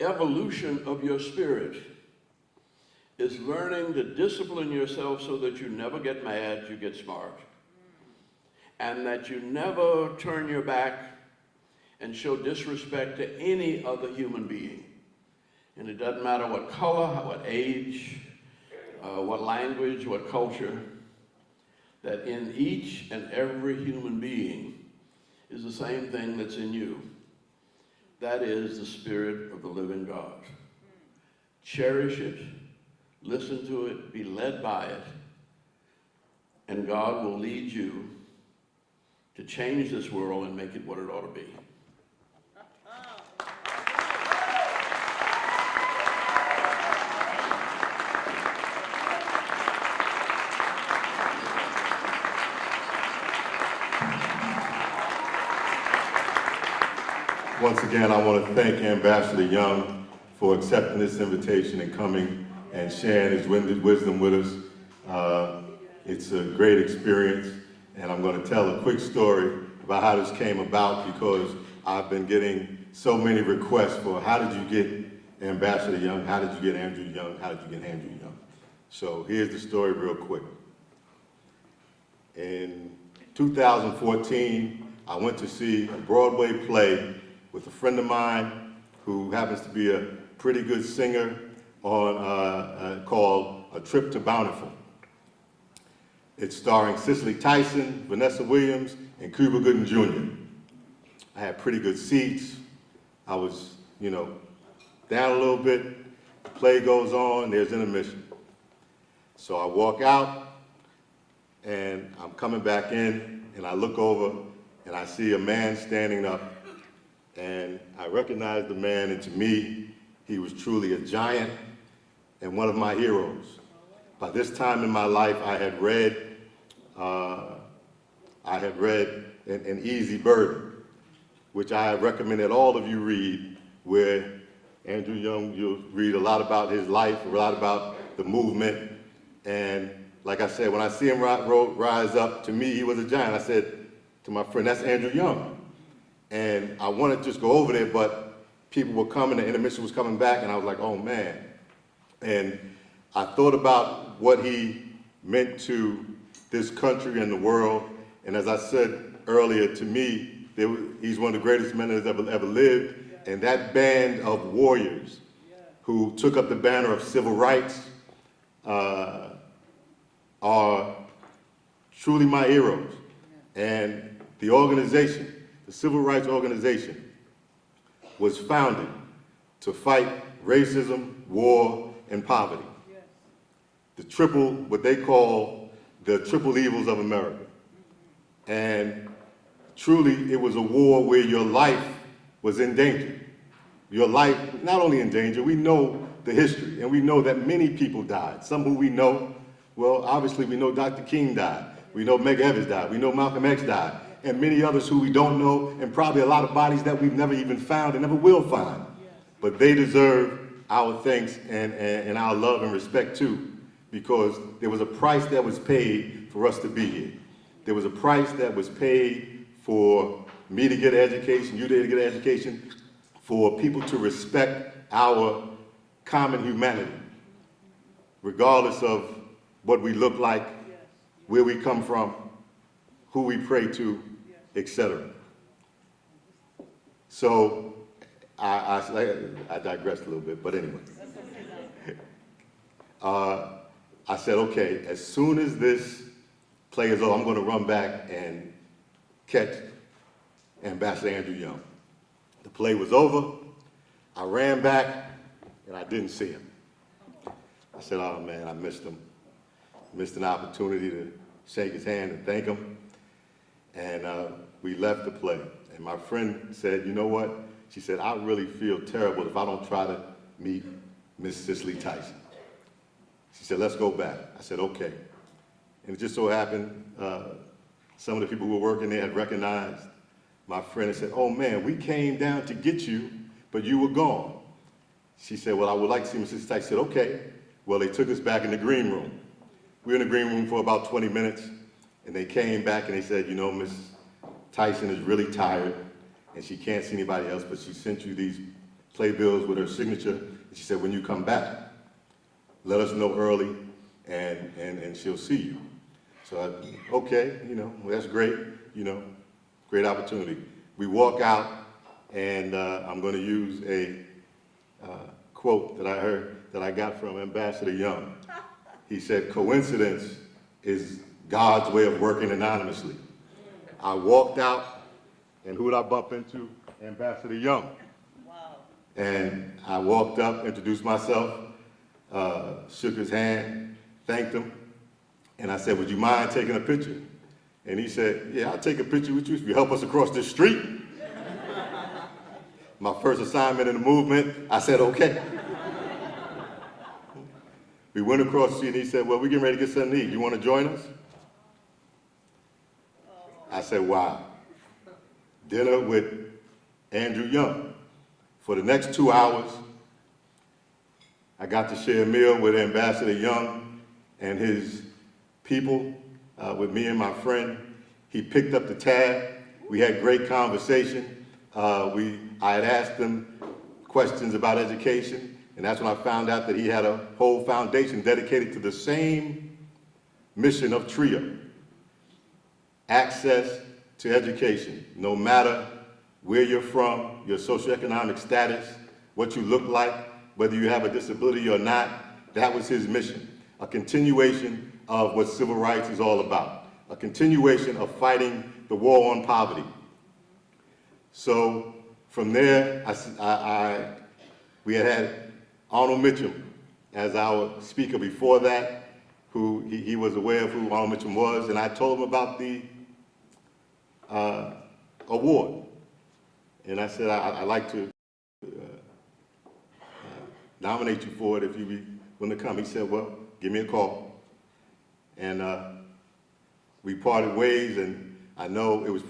evolution of your spirit is learning to discipline yourself so that you never get mad, you get smart. And that you never turn your back and show disrespect to any other human being. And it doesn't matter what color, what age, what language, what culture, that in each and every human being is the same thing that's in you. That is the Spirit of the living God. Cherish it, listen to it, be led by it, and God will lead you to change this world and make it what it ought to be. Once again, I want to thank Ambassador Young for accepting this invitation and coming and sharing his wisdom with us. It's a great experience, and I'm going to tell a quick story about how this came about, because I've been getting so many requests for how did you get Ambassador Young, how did you get Andrew Young, how did you get Andrew Young? So here's the story real quick. In 2014, I went to see a Broadway play with a friend of mine who happens to be a pretty good singer called A Trip to Bountiful. It's starring Cicely Tyson, Vanessa Williams, and Cuba Gooding Jr. I had pretty good seats. I was, down a little bit. The play goes on, there's intermission. So I walk out, and I'm coming back in, and I look over, and I see a man standing up, and I recognize the man, and to me, he was truly a giant and one of my heroes. By this time in my life, I had read An Easy Burden, which I recommend that all of you read, where Andrew Young, you'll read a lot about his life, a lot about the movement, and like I said, when I see him rise up, to me, he was a giant. I said to my friend, that's Andrew Young. And I wanted to just go over there, but people were coming, the intermission was coming back, and I was like, oh man. And I thought about what he meant to this country and the world, and as I said earlier, to me, he's one of the greatest men that has ever lived, and that band of warriors who took up the banner of civil rights are truly my heroes. And the organization, the Civil Rights Organization, was founded to fight racism, war, and poverty. What they call the triple evils of America. And truly, it was a war where your life was in danger. Your life, not only in danger, we know the history, and we know that many people died. Some who we know, well, obviously we know Dr. King died. We know Medgar Evers died. We know Malcolm X died. And many others who we don't know, and probably a lot of bodies that we've never even found and never will find. But they deserve our thanks and our love and respect too, because there was a price that was paid for us to be here. There was a price that was paid for me to get an education, you to get an education, for people to respect our common humanity, regardless of what we look like, where we come from, who we pray to, etc. So I digressed a little bit, but anyway. I said, okay, as soon as this play is over, I'm going to run back and catch Ambassador Andrew Young. The play was over. I ran back, and I didn't see him. I said, oh man, I missed him. Missed an opportunity to shake his hand and thank him. And we left the play. And my friend said, you know what? She said, I really feel terrible if I don't try to meet Miss Cicely Tyson. She said, let's go back. I said, okay. And it just so happened, some of the people who were working there had recognized my friend and said, oh man, we came down to get you, but you were gone. She said, well, I would like to see Miss Cicely Tyson. I said, okay. Well, they took us back in the green room. We were in the green room for about 20 minutes, and they came back and they said, you know, Miss Tyson is really tired, and she can't see anybody else, but she sent you these playbills with her signature. And she said, when you come back, let us know early, and she'll see you. So I, okay, you know, well, that's great, you know, great opportunity. We walk out, and I'm going to use a quote that I heard, that I got from Ambassador Young. He said, coincidence is God's way of working anonymously. I walked out, and who did I bump into? Ambassador Young. Wow. And I walked up, introduced myself, shook his hand, thanked him, and I said, would you mind taking a picture? And he said, yeah, I'll take a picture with you if you help us across this street. My first assignment in the movement, I said, okay. We went across the street and he said, well, we're getting ready to get something to eat. You want to join us? I said, wow. Dinner with Andrew Young. For the next 2 hours, I got to share a meal with Ambassador Young and his people, with me and my friend. He picked up the tab. We had great conversation. I had asked him questions about education, and that's when I found out that he had a whole foundation dedicated to the same mission of TRIO. access to education, no matter where you're from, your socioeconomic status, what you look like, whether you have a disability or not. That was his mission, a continuation of what civil rights is all about, a continuation of fighting the war on poverty. So from there, we had Arnold Mitchum as our speaker before that, who he was aware of who Arnold Mitchum was, and I told him about the award. And I said, I'd like to nominate you for it if you be willing to come. He said, well, give me a call. And we parted ways, and I know it was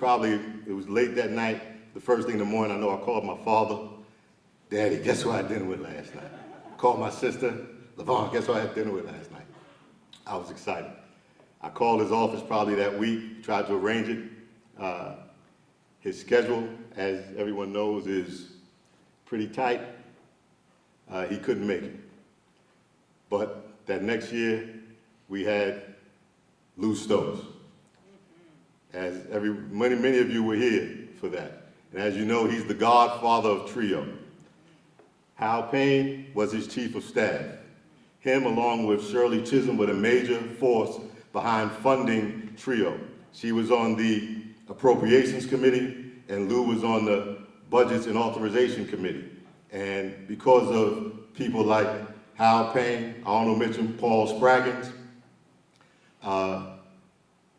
late that night. The first thing in the morning, I know I called my father. Daddy, guess who I had dinner with last night? Called my sister, LaVon, guess who I had dinner with last night? I was excited. I called his office probably that week, tried to arrange it. His schedule, as everyone knows, is pretty tight. He couldn't make it. But that next year, we had Lou Stokes. As many of you were here for that. And as you know, he's the godfather of Trio. Hal Payne was his chief of staff. Him, along with Shirley Chisholm, were the major force behind funding Trio. She was on the Appropriations Committee, and Lou was on the Budgets and Authorization Committee. And because of people like Hal Payne, Arnold Mitchum, Paul Spraggins,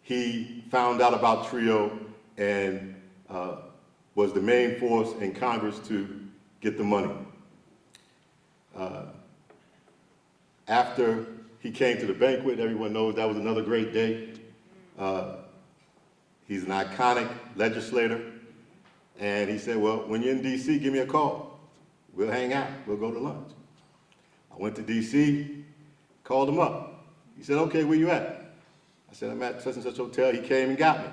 he found out about Trio and was the main force in Congress to get the money. After he came to the banquet, everyone knows that was another great day. He's an iconic legislator. And he said, well, when you're in DC, give me a call. We'll hang out, we'll go to lunch. I went to DC, called him up. He said, okay, where you at? I said, I'm at such and such hotel. He came and got me.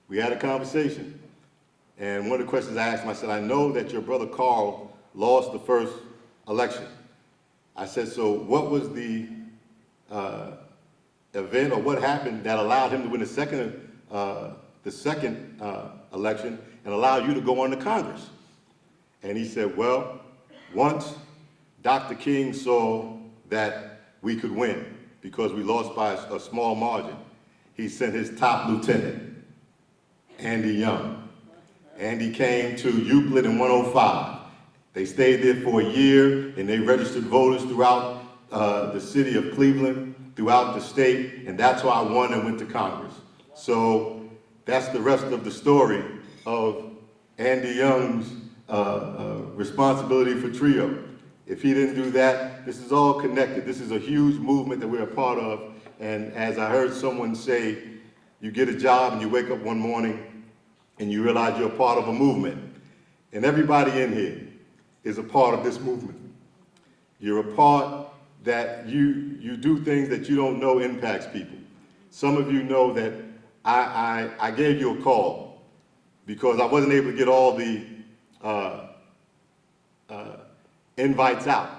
We had a conversation. And one of the questions I asked him, I said, I know that your brother Carl lost the first election. I said, so what was the event or what happened that allowed him to win the second election and allow you to go on to Congress? And he said, well, once Dr. King saw that we could win because we lost by a small margin, he sent his top lieutenant, Andy Young. Andy came to Euclid in 105. They stayed there for a year, and they registered voters throughout the city of Cleveland, throughout the state, and that's why I won and went to Congress. So that's the rest of the story of Andy Young's responsibility for Trio. If he didn't do that, this is all connected. This is a huge movement that we're a part of, and as I heard someone say, you get a job and you wake up one morning and you realize you're a part of a movement. And everybody in here is a part of this movement. You're a part that you do things that you don't know impacts people. Some of you know that I gave you a call because I wasn't able to get all the invites out.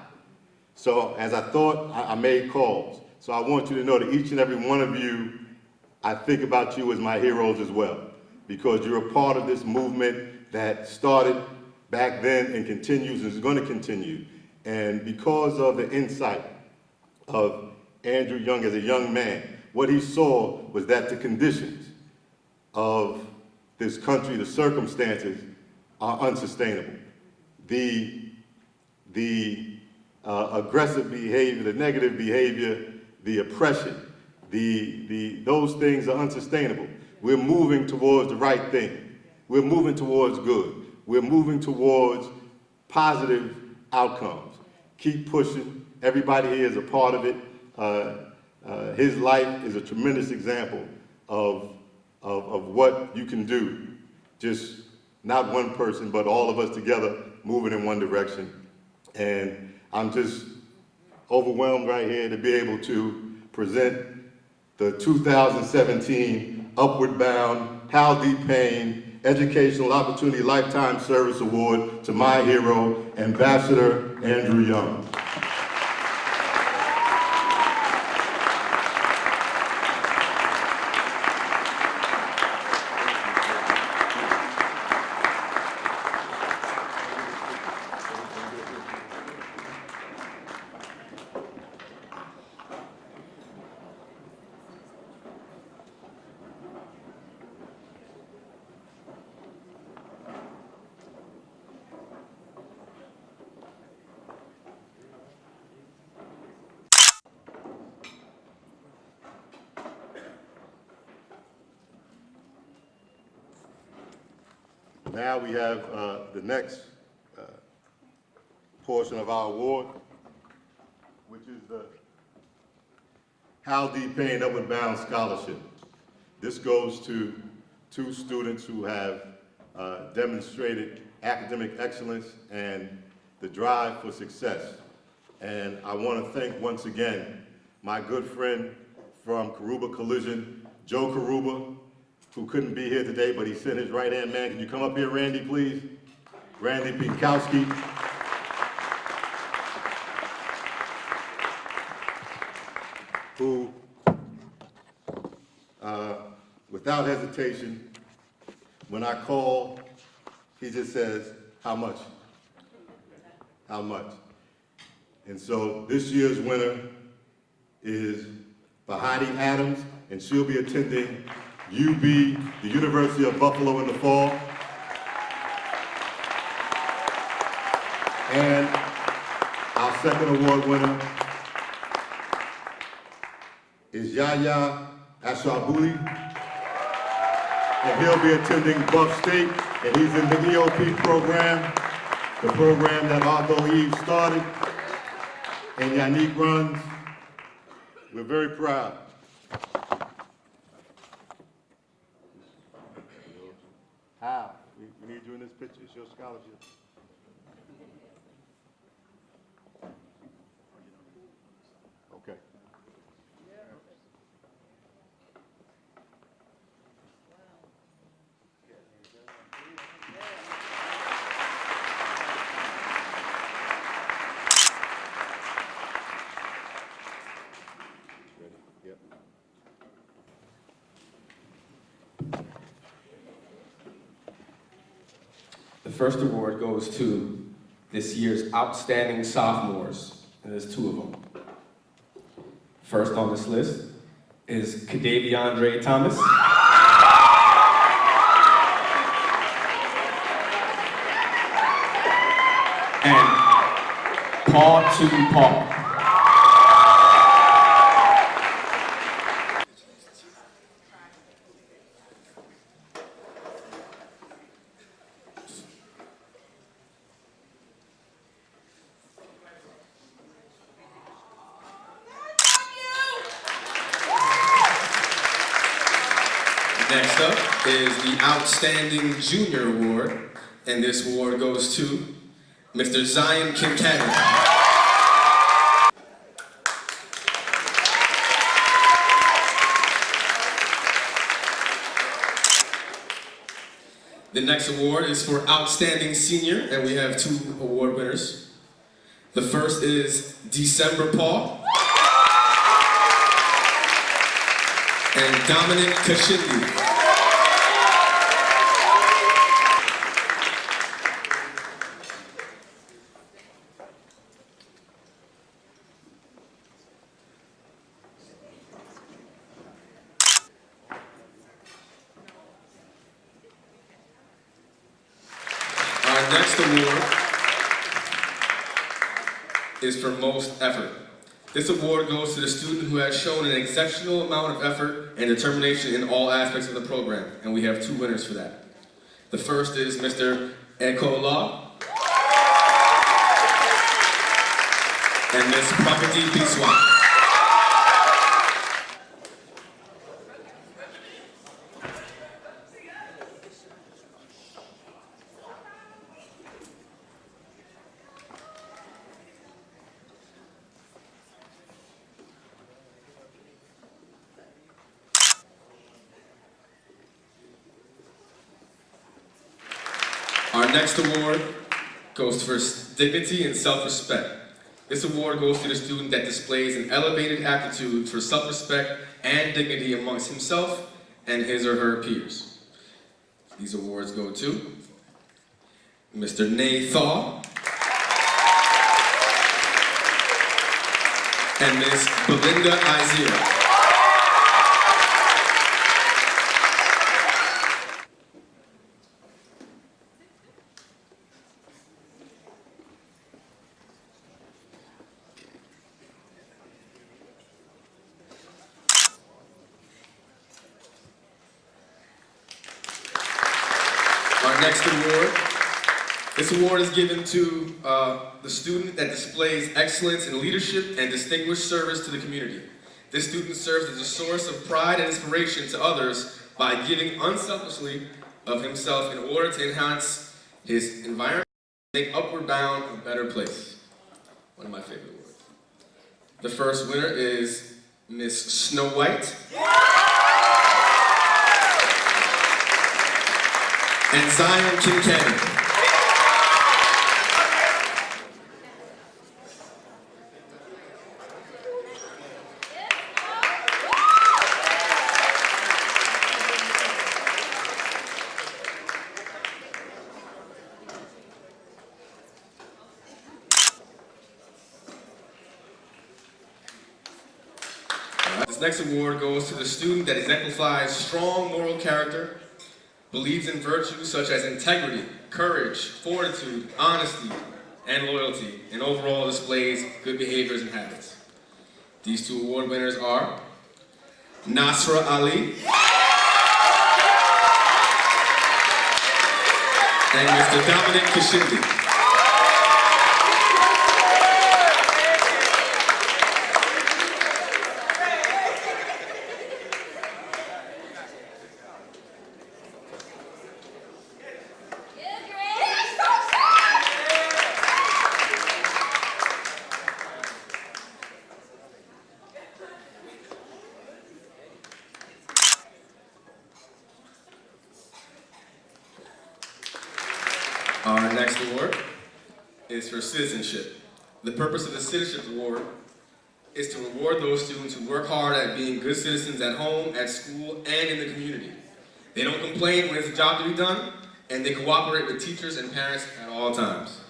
So as I thought, I made calls. So I want you to know that each and every one of you, I think about you as my heroes as well, because you're a part of this movement that started back then and continues and is going to continue. And because of the insight of Andrew Young as a young man, what he saw was that the conditions of this country, the circumstances, are unsustainable. The aggressive behavior, the negative behavior, the oppression, those things are unsustainable. We're moving towards the right thing. We're moving towards good. We're moving towards positive outcomes. Keep pushing. Everybody here is a part of it. His life is a tremendous example of what you can do. Just not one person, but all of us together moving in one direction. And I'm just overwhelmed right here to be able to present the 2017 Upward Bound Hal D. Payne Educational Opportunity Lifetime Service Award to my hero, Ambassador Andrew Young. Now we have the next portion of our award, which is the Hal D. Payne Upward Bound Scholarship. This goes to 2 students who have demonstrated academic excellence and the drive for success. And I want to thank once again my good friend from Karuba Collision, Joe Karuba, who couldn't be here today, but he sent his right-hand man. Can you come up here, Randy, please? Randy Pinkowski. Who, without hesitation, when I call, he just says, how much? How much? And so this year's winner is Bahati Adams, and she'll be attending UB, the University of Buffalo in the fall. And our second award winner is Yahya Ashabuli, and he'll be attending Buff State, and he's in the EOP program, the program that Arthur Eve started and Yannick runs. We're very proud. How? We need you in this picture. It's your scholarship. Okay. The first award goes to this year's outstanding sophomores, and there's 2 of them. First on this list is Kadaviandre Thomas. And Paul to Paul. Next up is the Outstanding Junior Award, and this award goes to Mr. Zion Kincaid. The next award is for Outstanding Senior, and we have 2 award winners. The first is December Paul and Dominic Kashindi. Our next award is for most effort. This award goes to the student who has shown an exceptional amount of effort and determination in all aspects of the program, and we have 2 winners for that. The first is Mr. Ekola and Ms. Prabhati Biswa. Our next award goes for dignity and self-respect. This award goes to the student that displays an elevated aptitude for self-respect and dignity amongst himself and his or her peers. These awards go to Mr. Nay Thaw and Ms. Belinda Izira. Our Our next award. This award is given to the student that displays excellence in leadership and distinguished service to the community. This student serves as a source of pride and inspiration to others by giving unselfishly of himself in order to enhance his environment and make Upward Bound a better place. One of my favorite awards. The first winner is Miss Snow White. And Zion Kincannon. This next award goes to the student that exemplifies strong moral character, believes in virtues such as integrity, courage, fortitude, honesty, and loyalty, and overall displays good behaviors and habits. These two award winners are Nasra Ali and Mr. Dominic Kashindi. Our next award is for citizenship. The purpose of the Citizenship Award is to reward those students who work hard at being good citizens at home, at school, and in the community. They don't complain when there's a job to be done, and they cooperate with teachers and parents at all times.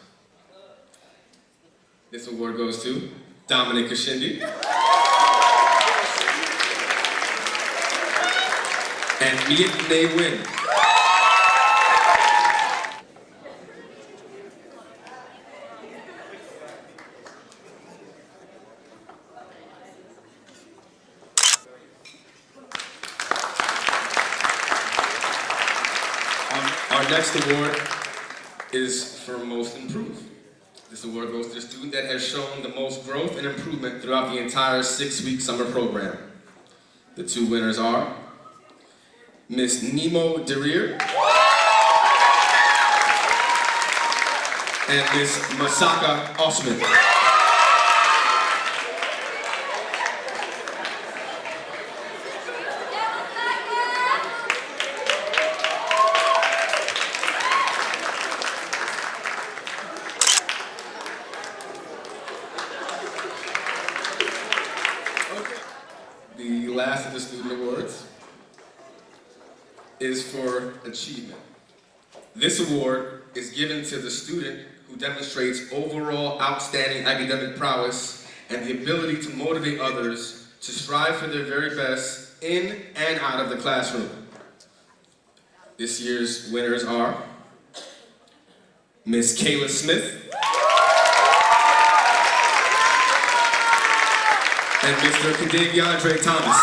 This award goes to Dominic Kashindi and Miet Nay Win. Our next award is for Most Improved. This award goes to the student that has shown the most growth and improvement throughout the entire 6-week summer program. The two winners are Miss Nemo Derir and Miss Masaka Osman. The last of the student awards is for achievement. This award is given to the student who demonstrates overall outstanding academic prowess and the ability to motivate others to strive for their very best in and out of the classroom. This year's winners are Miss Kayla Smith and Mr. Kadaviandre Thomas.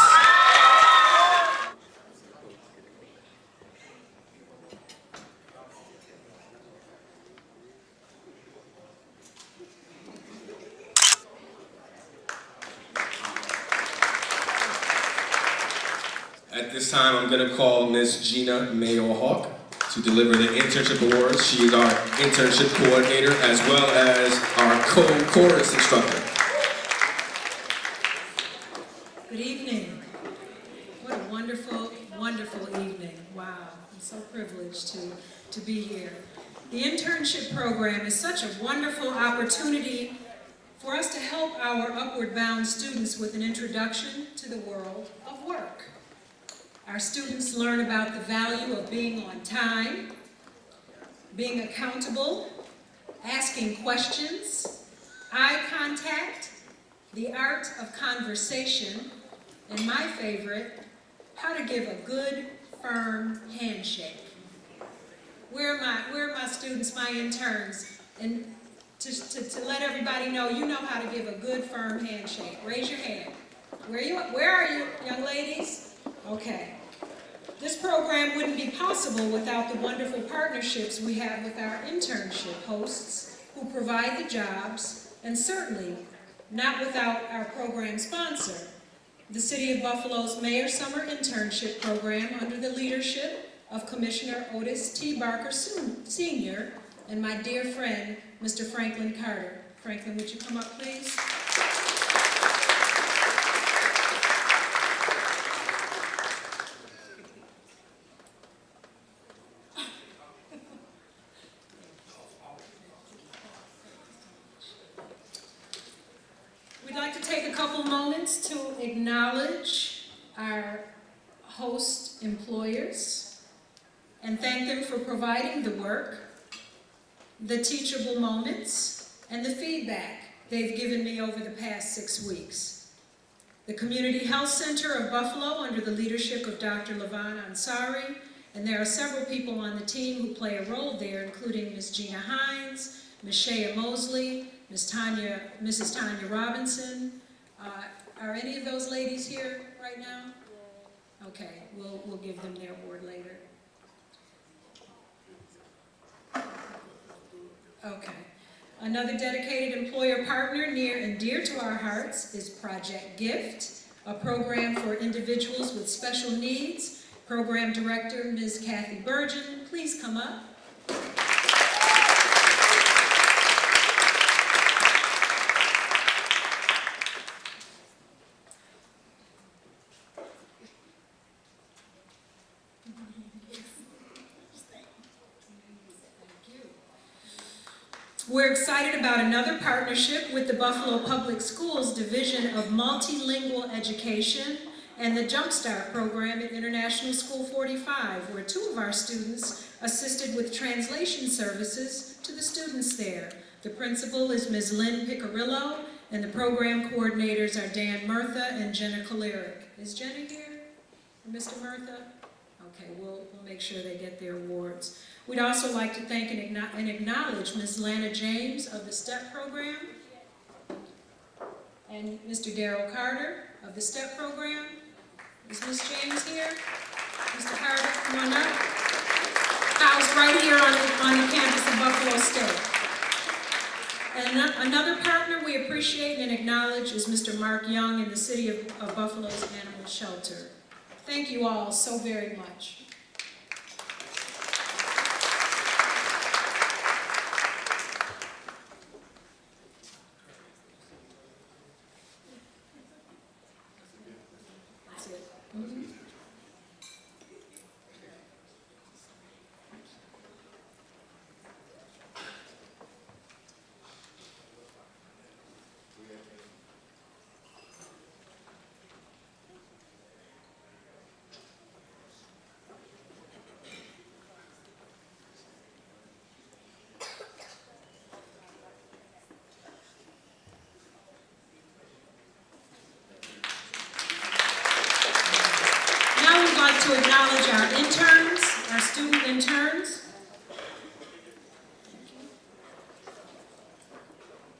At this time, I'm going to call Ms. Gina Mayo-Hawk to deliver the internship awards. She is our internship coordinator as well as our co-chorus instructor. Good evening. What a wonderful, wonderful evening. Wow, I'm so privileged to be here. The internship program is such a wonderful opportunity for us to help our Upward Bound students with an introduction to the world of work. Our students learn about the value of being on time, being accountable, asking questions, eye contact, the art of conversation, and my favorite, how to give a good, firm handshake. Where are my students, my interns? And to let everybody know, you know how to give a good, firm handshake. Raise your hand. Where are you, young ladies? Okay. This program wouldn't be possible without the wonderful partnerships we have with our internship hosts who provide the jobs, and certainly not without our program sponsor, the City of Buffalo's Mayor Summer Internship Program under the leadership of Commissioner Otis T. Barker Sr. and my dear friend, Mr. Franklin Carter. Franklin, would you come up, please? We'd like to take a couple moments to acknowledge our host employers and thank them for providing the work, the teachable moments, and the feedback they've given me over the past 6 weeks. The Community Health Center of Buffalo under the leadership of Dr. Lavan Ansari, and there are several people on the team who play a role there, including Ms. Gina Hines, Ms. Shea Mosley, Mrs. Tanya Robinson. Are any of those ladies here right now? Okay, we'll give them their award later. Okay. Another dedicated employer partner near and dear to our hearts is Project Gift, a program for individuals with special needs. Program Director, Ms. Kathy Burgeon, please come up. We're excited about another partnership with the Buffalo Public Schools Division of Multilingual Education and the Jumpstart program at International School 45, where 2 of our students assisted with translation services to the students there. The principal is Ms. Lynn Picarillo, and the program coordinators are Dan Murtha and Jenna Kalerick. Is Jenna here? Or Mr. Murtha? Okay, we'll make sure they get their awards. We'd also like to thank and acknowledge Ms. Lana James of the STEP program and Mr. Darrell Carter of the STEP program. Is Ms. James here? Mr. Carter, come on up. Housed right here on the campus of Buffalo State. And another partner we appreciate and acknowledge is Mr. Mark Young in the City of Buffalo's Animal Shelter. Thank you all so very much. To acknowledge our interns, our student interns.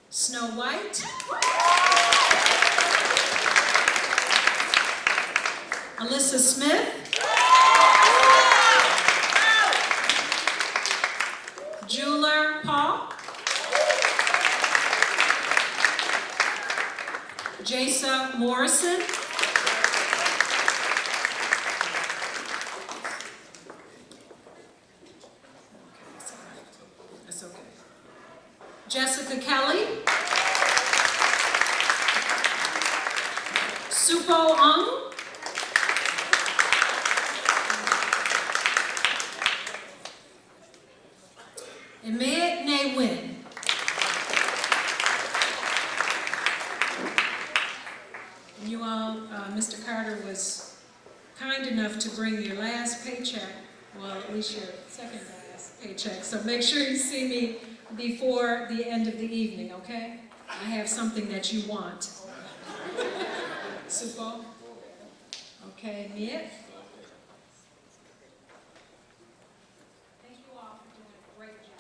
Snow White. Alyssa Smith. Jeweler Paul. Jasa Morrison. Jessica Kelly, Supo Ung, Emea Ne Win, and you all, Mr. Carter was kind enough to bring your last paycheck, well, at least your second last paycheck, so make sure you see me before the end of the evening, okay? I have something that you want. Supo? Okay, Miet? Thank you all for doing a great job.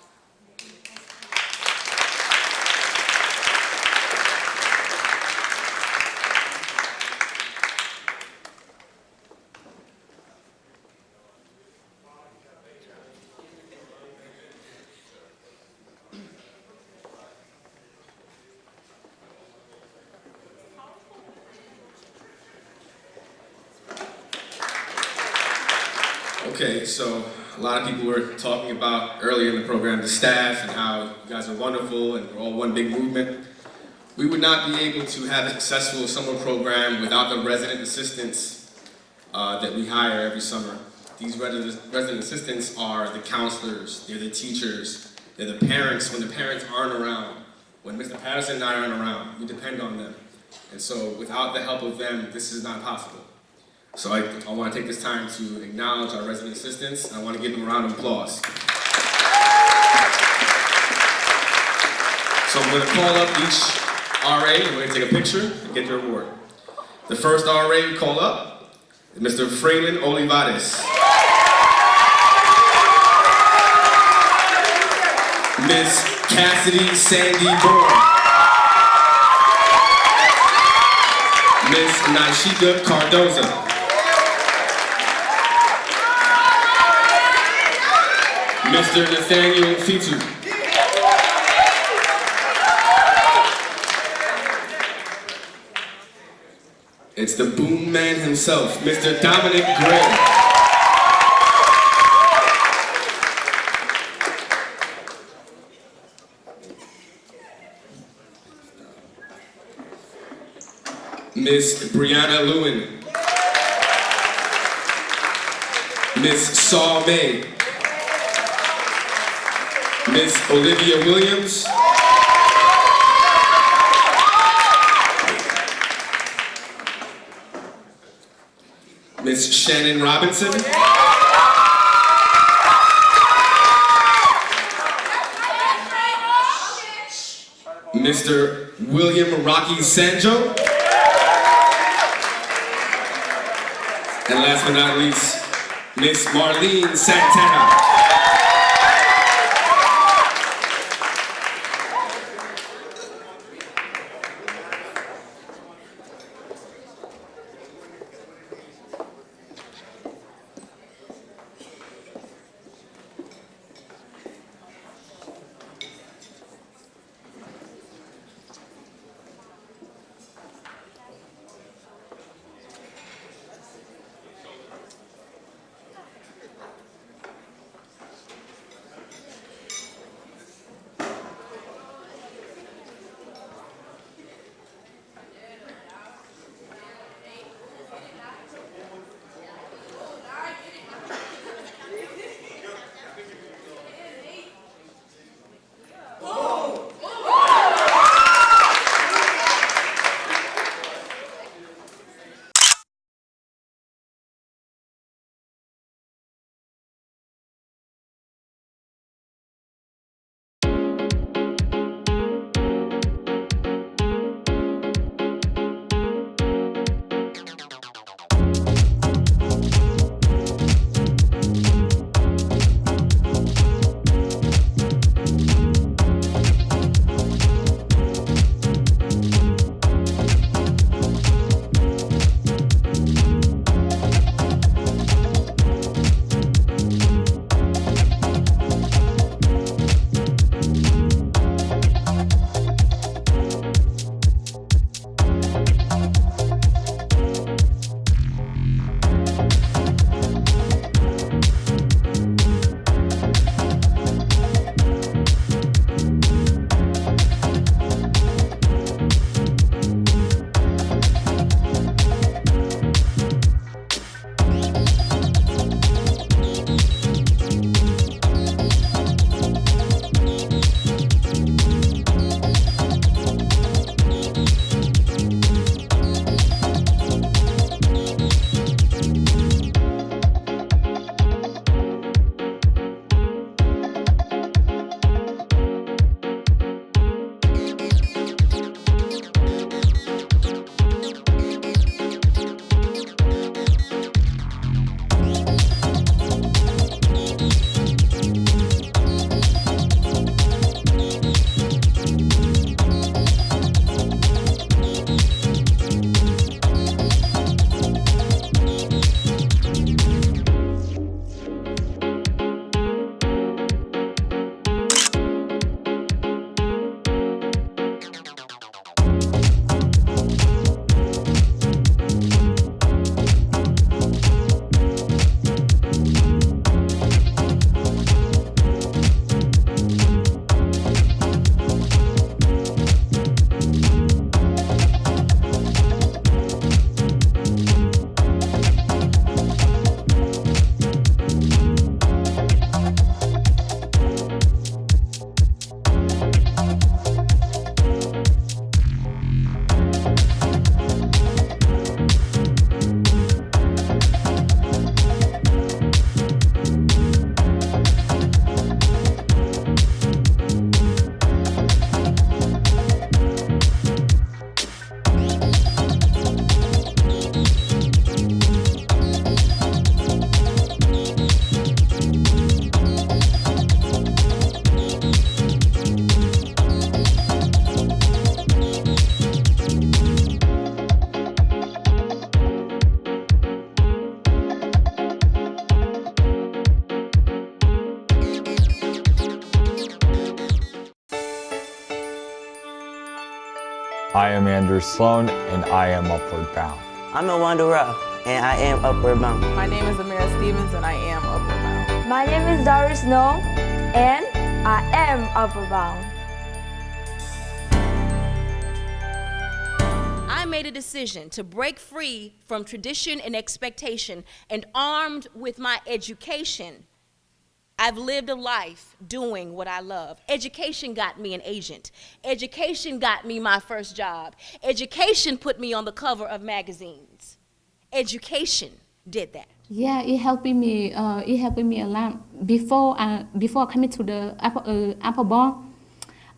Okay, so a lot of people were talking about earlier in the program the staff and how you guys are wonderful and we're all one big movement. We would not be able to have a successful summer program without the resident assistants that we hire every summer. These resident assistants are the counselors, they're the teachers, they're the parents when the parents aren't around. When Mr. Patterson and I aren't around, we depend on them. And so without the help of them, this is not possible. So I want to take this time to acknowledge our resident assistants, and I want to give them a round of applause. So I'm going to call up each RA, and we're going to take a picture and get their award. The first RA we call up is Mr. Freeman Olivares. Miss Cassidy Sandy Bourne. Miss Nashika Cardoza. Mr. Nathaniel Fitu. It's the boom man himself, Mr. Dominic Gray. Miss Brianna Lewin. Miss Saul May. Miss Olivia Williams. Miss Shannon Robinson. Mr. William Rocky Sanjo. And last but not least, Miss Marlene Santana. I am Andrew Sloan, and I am upward bound. I'm a wanderer, and I am upward bound. My name is Amira Stevens, and I am upward bound. My name is Doris Snow, and I am upward bound. I made a decision to break free from tradition and expectation, and armed with my education, I've lived a life doing what I love. Education got me an agent. Education got me my first job. Education put me on the cover of magazines. Education did that. Yeah, it helped me. It helped me a lot. Before coming to the upper bar,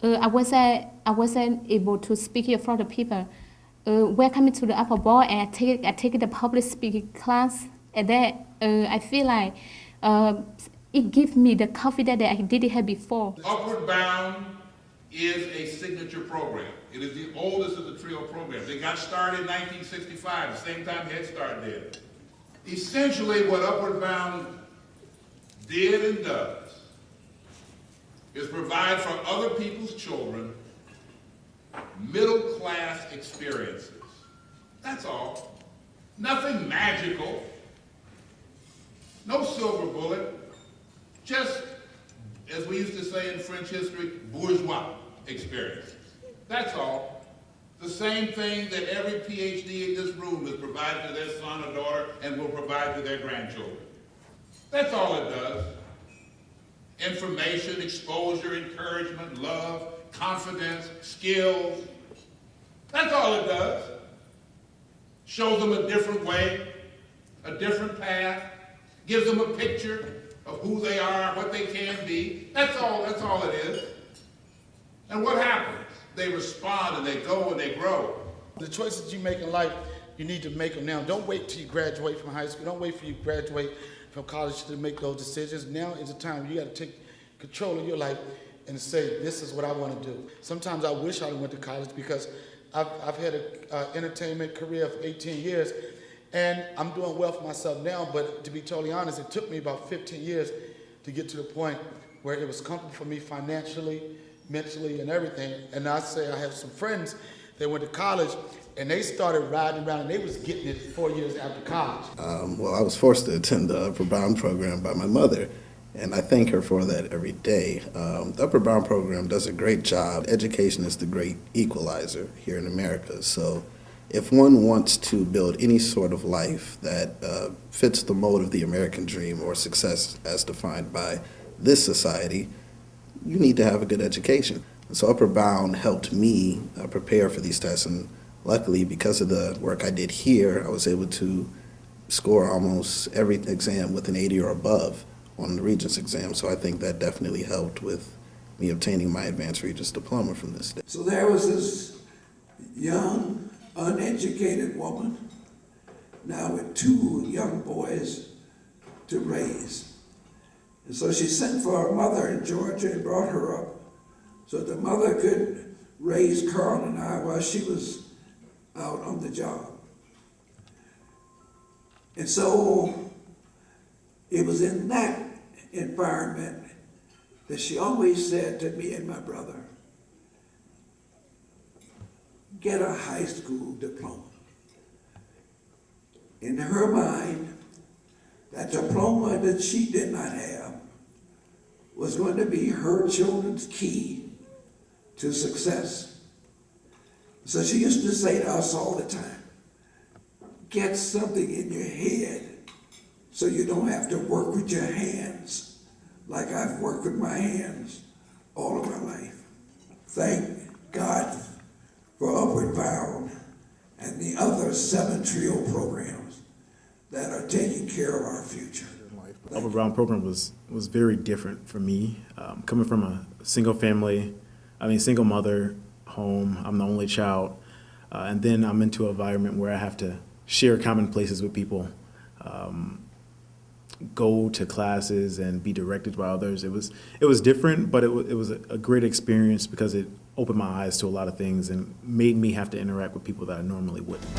I wasn't able to speak in front of people. When coming to the upper bar, and I take the public speaking class, and then I feel like it gives me the confidence that I didn't have before. Upward Bound is a signature program. It is the oldest of the trio programs. It got started in 1965, the same time Head Start did. Essentially, what Upward Bound did and does is provide for other people's children middle-class experiences. That's all. Nothing magical. No silver bullet. Just, as we used to say in French history, bourgeois experiences. That's all. The same thing that every PhD in this room has provided to their son or daughter and will provide to their grandchildren. That's all it does. Information, exposure, encouragement, love, confidence, skills. That's all it does. Shows them a different way, a different path, gives them a picture of who they are, what they can be. That's all it is. And what happens? They respond and they go and they grow. The choices you make in life, you need to make them now. Don't wait till you graduate from high school. Don't wait for you to graduate from college to make those decisions. Now is the time you got to take control of your life and say, this is what I want to do. Sometimes I wish I went to college because I've had an entertainment career for 18 years, and I'm doing well for myself now, but to be totally honest, it took me about 15 years to get to the point where it was comfortable for me financially, mentally, and everything. And I say I have some friends that went to college, and they started riding around, and they was getting it 4 years after college. Well, I was forced to attend the Upward Bound program by my mother, and I thank her for that every day. The Upward Bound program does a great job. Education is the great equalizer here in America. So if one wants to build any sort of life that fits the mold of the American dream or success as defined by this society, you need to have a good education. So Upward Bound helped me prepare for these tests, and luckily, because of the work I did here, I was able to score almost every exam with an 80 or above on the Regents exam. So I think that definitely helped with me obtaining my advanced Regents diploma from this day. So there was this young, uneducated woman, now with 2 young boys to raise. And so she sent for her mother in Georgia and brought her up so the mother could raise Carl and I while she was out on the job. And so it was in that environment that she always said to me and my brother, get a high school diploma. In her mind, that diploma that she did not have was going to be her children's key to success. So she used to say to us all the time, get something in your head so you don't have to work with your hands like I've worked with my hands all of my life. Thank God for Upward Bound and the other 7 trio programs that are taking care of our future. The Upward Bound program was very different for me. Coming from a single mother home, I'm the only child, and then I'm into an environment where I have to share common places with people, go to classes and be directed by others. It was different, but it was a great experience because it opened my eyes to a lot of things and made me have to interact with people that I normally wouldn't.